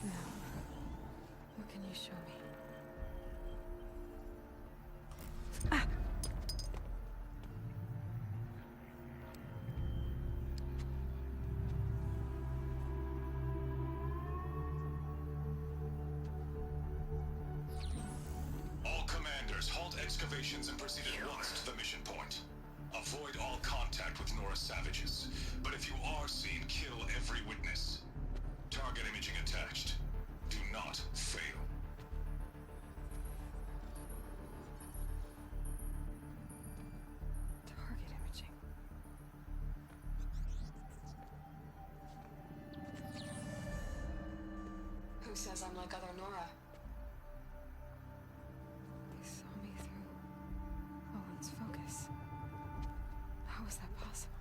S2: Now, what can you show me? Ah!
S21: All commanders, halt excavations and proceed at once to the mission point. Avoid all contact with Nora savages, but if you are seen, kill every witness. Target imaging attached. Do not fail.
S2: Target imaging. Who says I'm like other Nora? They saw me through Owen's focus. How is that possible?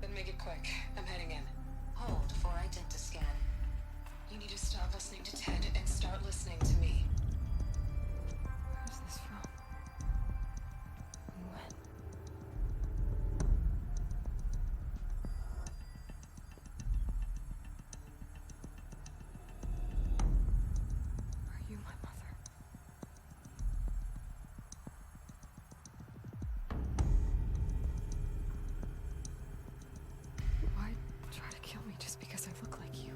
S2: Then make it quick. I'm heading in.
S8: Hold for identiscan.
S2: You need to stop listening to Ted and start listening to me. Who's this from? And when? Are you my mother? Why try to kill me just because I look like you?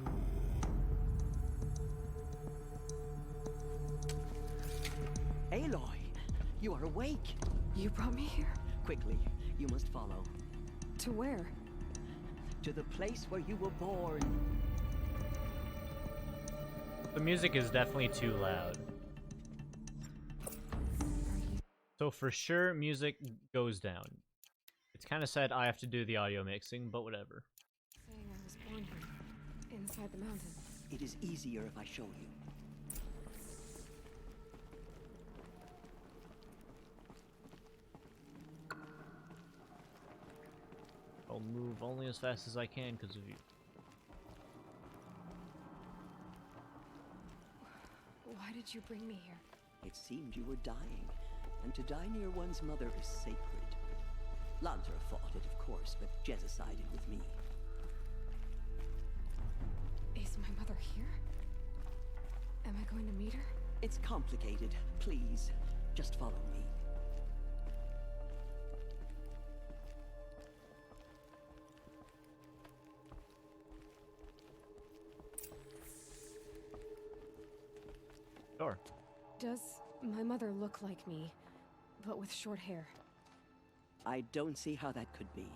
S6: Aloy, you are awake.
S2: You brought me here?
S6: Quickly, you must follow.
S2: To where?
S6: To the place where you were born.
S1: The music is definitely too loud. So for sure, music goes down. It's kind of sad I have to do the audio mixing, but whatever.
S2: Saying I was born here, inside the mountain.
S6: It is easier if I show you.
S1: I'll move only as fast as I can because of you.
S2: Why did you bring me here?
S6: It seemed you were dying, and to die near one's mother is sacred. Lantra fought it, of course, but Jezza sided with me.
S2: Is my mother here? Am I going to meet her?
S6: It's complicated. Please, just follow me.
S1: Sure.
S2: Does my mother look like me, but with short hair?
S6: I don't see how that could be.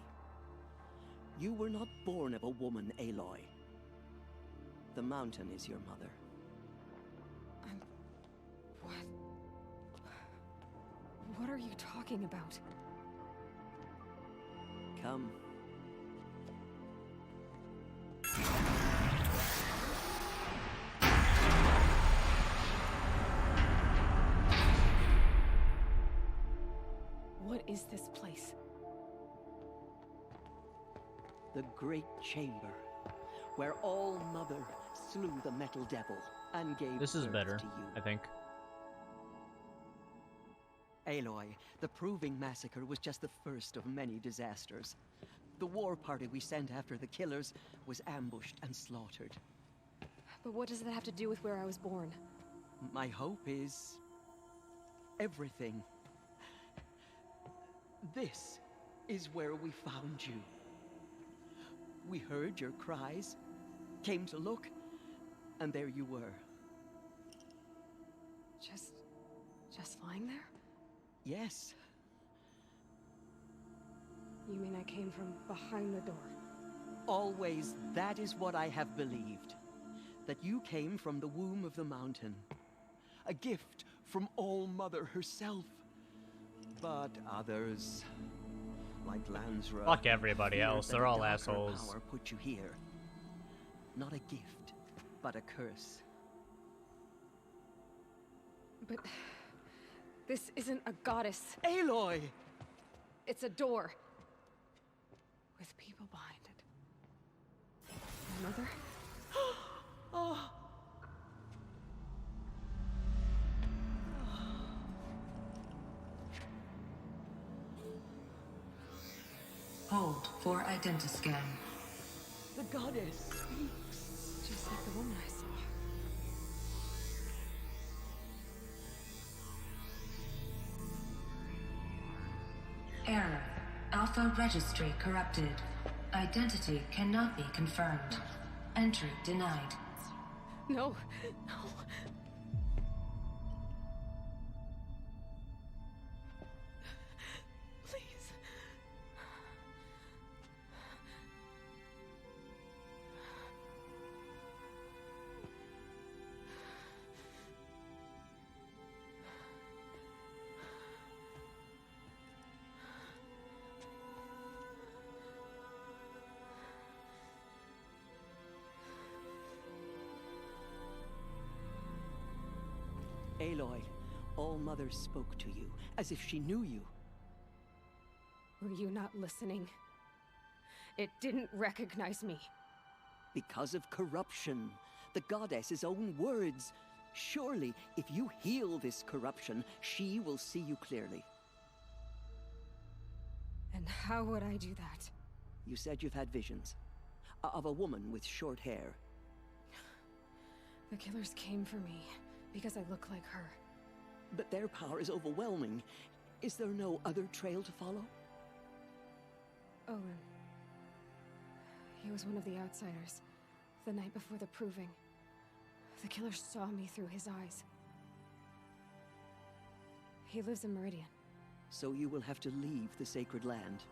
S6: You were not born of a woman, Aloy. The mountain is your mother.
S2: What? What are you talking about?
S6: Come.
S2: What is this place?
S6: The Great Chamber, where All Mother slew the Metal Devil and gave
S1: This is
S6: birth
S1: better,
S6: to you.
S1: I think.
S6: Aloy, the Proving Massacre was just the first of many disasters. The war party we sent after the killers was ambushed and slaughtered.
S2: But what does that have to do with where I was born?
S6: My hope is everything. This is where we found you. We heard your cries, came to look, and there you were.
S2: Just lying there?
S6: Yes.
S2: You mean I came from behind the door?
S6: Always, that is what I have believed. That you came from the womb of the mountain. A gift from All-Mother herself. But others, like Lansra...
S1: Fuck everybody else, they're all assholes.
S6: Power put you here. Not a gift, but a curse.
S2: But this isn't a goddess.
S6: Aloy!
S2: It's a door. With people behind it. My mother?
S6: Oh.
S8: Hold for identiscan.
S6: The goddess speaks.
S2: Just like the woman I saw.
S8: Error. Alpha registry corrupted. Identity cannot be confirmed. Entry denied.
S2: No, no. Please.
S6: Aloy, All-Mother spoke to you, as if she knew you.
S2: Were you not listening? It didn't recognize me.
S6: Because of corruption. The goddess's own words. Surely, if you heal this corruption, she will see you clearly.
S2: And how would I do that?
S6: You said you've had visions. Of a woman with short hair.
S2: The killers came for me. Because I look like her.
S6: But their power is overwhelming. Is there no other trail to follow?
S2: Owen. He was one of the outsiders. The night before the proving. The killers saw me through his eyes. He lives in Meridian.
S6: So you will have to leave the sacred land.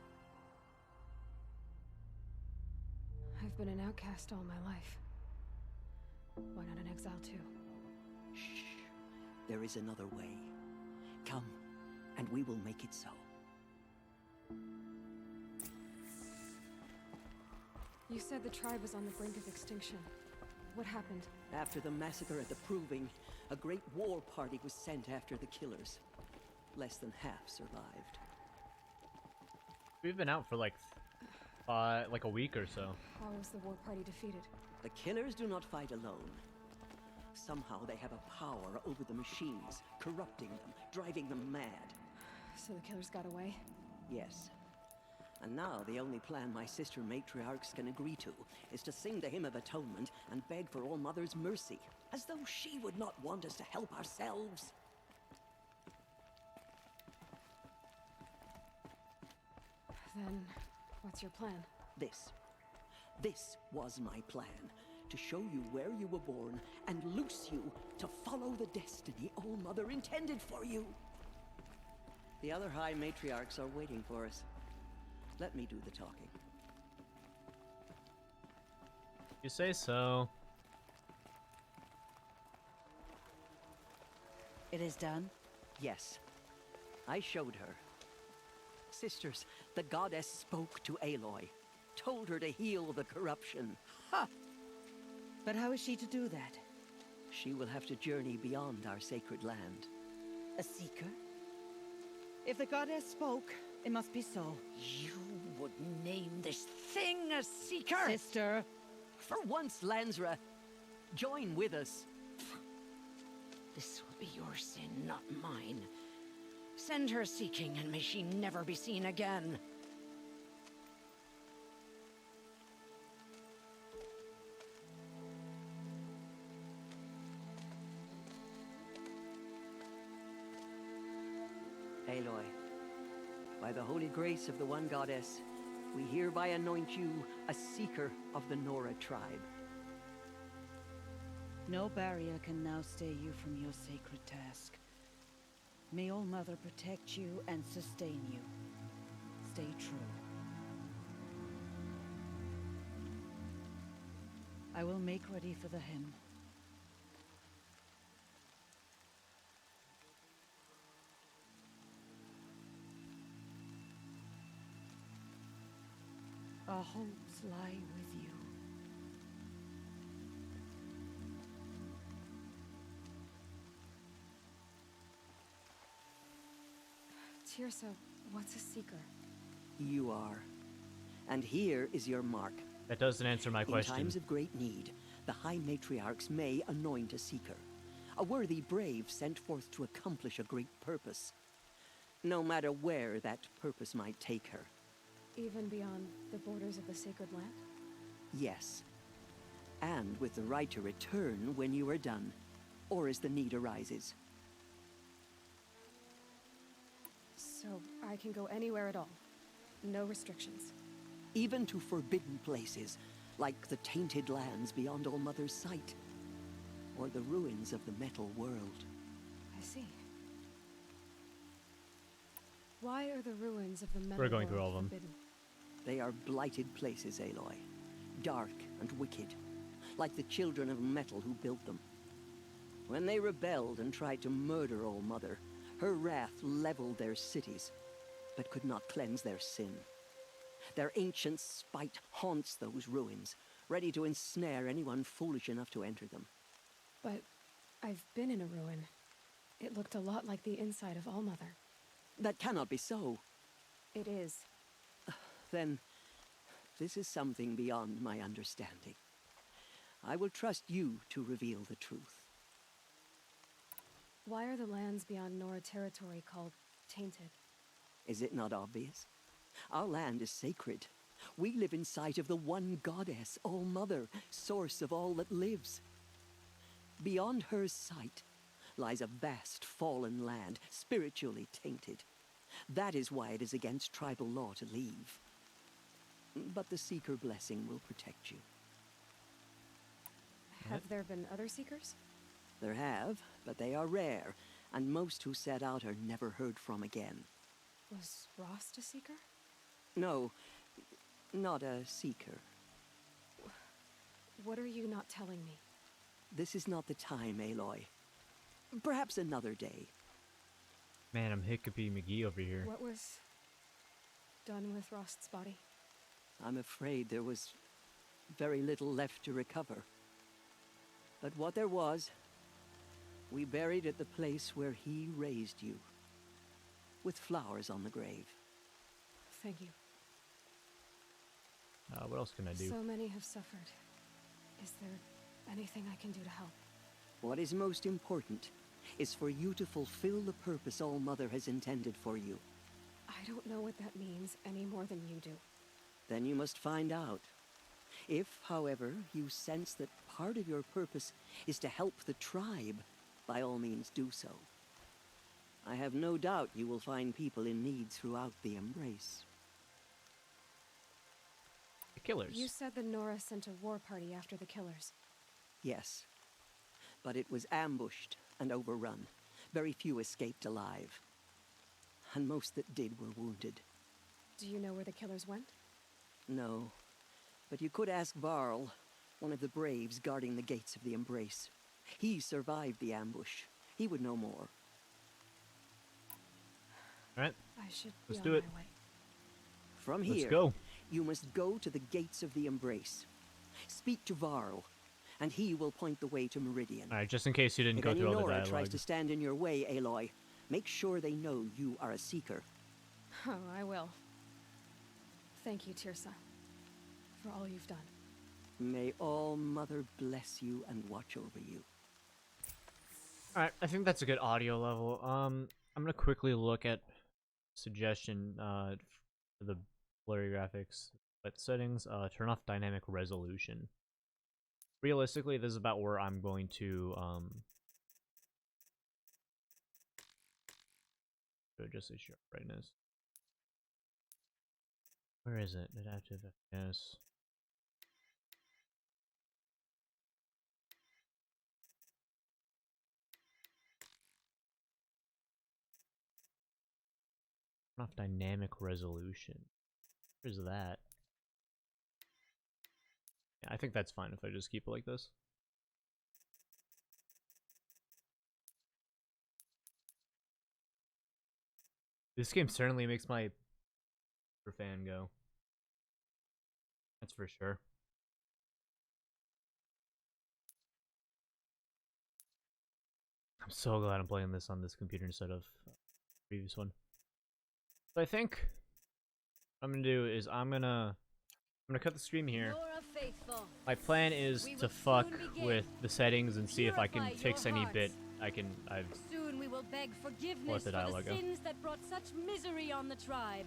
S2: I've been an outcast all my life. Why not an exile too?
S6: Shh. There is another way. Come, and we will make it so.
S2: You said the tribe was on the brink of extinction. What happened?
S6: After the massacre at the Proving, a great war party was sent after the killers. Less than half survived.
S1: We've been out for like a week or so.
S2: How was the war party defeated?
S6: The killers do not fight alone. Somehow they have a power over the machines, corrupting them, driving them mad.
S2: So the killers got away?
S6: Yes. And now the only plan my sister matriarchs can agree to is to sing the Hymn of Atonement and beg for All-Mother's mercy, as though she would not want us to help ourselves.
S2: Then, what's your plan?
S6: This was my plan. To show you where you were born, and loose you to follow the destiny All-Mother intended for you. The other High Matriarchs are waiting for us. Let me do the talking.
S1: You say so.
S13: It is done?
S6: Yes. I showed her. Sisters, the goddess spoke to Aloy. Told her to heal the corruption.
S13: Ha! But how is she to do that?
S6: She will have to journey beyond our sacred land.
S13: A seeker? If the goddess spoke, it must be so.
S6: You would name this thing a seeker?
S13: Sister!
S6: For once, Lansra, join with us.
S4: This will be your sin, not mine. Send her seeking, and may she never be seen again.
S6: Aloy, by the holy grace of the One Goddess, we hereby anoint you a seeker of the Nora tribe.
S13: No barrier can now stay you from your sacred task. May All-Mother protect you and sustain you. Stay true. I will make ready for the hymn. Our hopes lie with you.
S2: Tirsa, what's a seeker?
S6: You are. And here is your mark.
S1: That doesn't answer my question.
S6: In times of great need, the High Matriarchs may anoint a seeker. A worthy brave sent forth to accomplish a great purpose. No matter where that purpose might take her.
S2: Even beyond the borders of the sacred land?
S6: Yes. And with the right to return when you are done, or as the need arises.
S2: So I can go anywhere at all? No restrictions?
S6: Even to forbidden places, like the tainted lands beyond All-Mother's sight. Or the ruins of the Metal World.
S2: I see. Why are the ruins of the Metal
S1: We're going
S2: World
S1: through all of them.
S2: forbidden?
S6: They are blighted places, Aloy. Dark and wicked. Like the children of metal who built them. When they rebelled and tried to murder All-Mother, her wrath leveled their cities, but could not cleanse their sin. Their ancient spite haunts those ruins, ready to ensnare anyone foolish enough to enter them.
S2: But I've been in a ruin. It looked a lot like the inside of All-Mother.
S6: That cannot be so.
S2: It is.
S6: Then, this is something beyond my understanding. I will trust you to reveal the truth.
S2: Why are the lands beyond Nora territory called tainted?
S6: Is it not obvious? Our land is sacred. We live in sight of the one goddess, All-Mother, source of all that lives. Beyond her sight lies a vast fallen land, spiritually tainted. That is why it is against tribal law to leave. But the Seeker blessing will protect you.
S2: Have there been other Seekers?
S6: There have, but they are rare, and most who set out are never heard from again.
S2: Was Rost a Seeker?
S6: No, not a Seeker.
S2: What are you not telling me?
S6: This is not the time, Aloy. Perhaps another day.
S1: Man, I'm Hiccupy McGee over here.
S2: What was done with Rost's body?
S6: I'm afraid there was very little left to recover. But what there was, we buried at the place where he raised you, with flowers on the grave.
S2: Thank you.
S1: What else can I do?
S2: So many have suffered. Is there anything I can do to help?
S6: What is most important is for you to fulfill the purpose All-Mother has intended for you.
S2: I don't know what that means any more than you do.
S6: Then you must find out. If, however, you sense that part of your purpose is to help the tribe, by all means do so. I have no doubt you will find people in need throughout the Embrace.
S1: The Killers.
S2: You said the Nora sent a war party after the Killers.
S6: Yes. But it was ambushed and overrun. Very few escaped alive. And most that did were wounded.
S2: Do you know where the Killers went?
S6: No. But you could ask Varl, one of the braves guarding the gates of the Embrace. He survived the ambush. He would know more.
S1: Alright.
S2: I should
S1: Let's
S2: be
S1: do
S2: on
S1: it.
S2: my way.
S6: From
S1: Let's
S6: here,
S1: go.
S6: you must go to the gates of the Embrace. Speak to Varl, and he will point the way to Meridian.
S1: Alright, just in case you didn't
S6: If
S1: go
S6: any
S1: through all the
S6: Nora
S1: dialogue.
S6: tries to stand in your way, Aloy, make sure they know you are a Seeker.
S2: Oh, I will. Thank you, Tirsa, for all you've done.
S6: May All-Mother bless you and watch over you.
S1: Alright, I think that's a good audio level. I'm gonna quickly look at suggestion for the blurry graphics. But settings, turn off dynamic resolution. Realistically, this is about where I'm going to go just a sharp brightness. Where is it? Adaptive FPS. Turn off dynamic resolution. Where's that? Yeah, I think that's fine if I just keep it like this. This game certainly makes my fan go. That's for sure. I'm so glad I'm playing this on this computer instead of the previous one. So I think what I'm gonna do is I'm gonna cut the stream here. My plan is to fuck with the settings and see if I can fix any bit.
S7: Soon we will beg forgiveness
S1: let the
S7: for
S1: dialogue
S7: the
S1: go.
S7: sins that brought such misery on the tribe.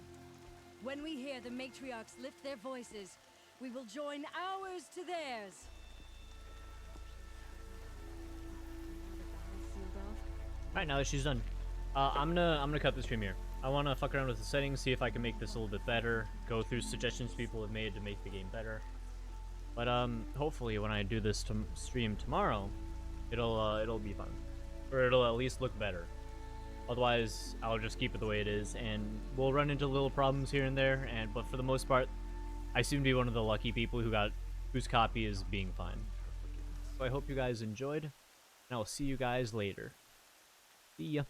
S7: When we hear the matriarchs lift their voices, we will join ours to theirs.
S1: Alright, now that she's done, I'm gonna cut the stream here. I wanna fuck around with the settings, see if I can make this a little bit better, go through suggestions people have made to make the game better. But hopefully when I do this stream tomorrow, it'll be fun, or it'll at least look better. Otherwise, I'll just keep it the way it is, and we'll run into little problems here and there. But for the most part, I seem to be one of the lucky people whose copy is being fine. So I hope you guys enjoyed, and I will see you guys later. See ya.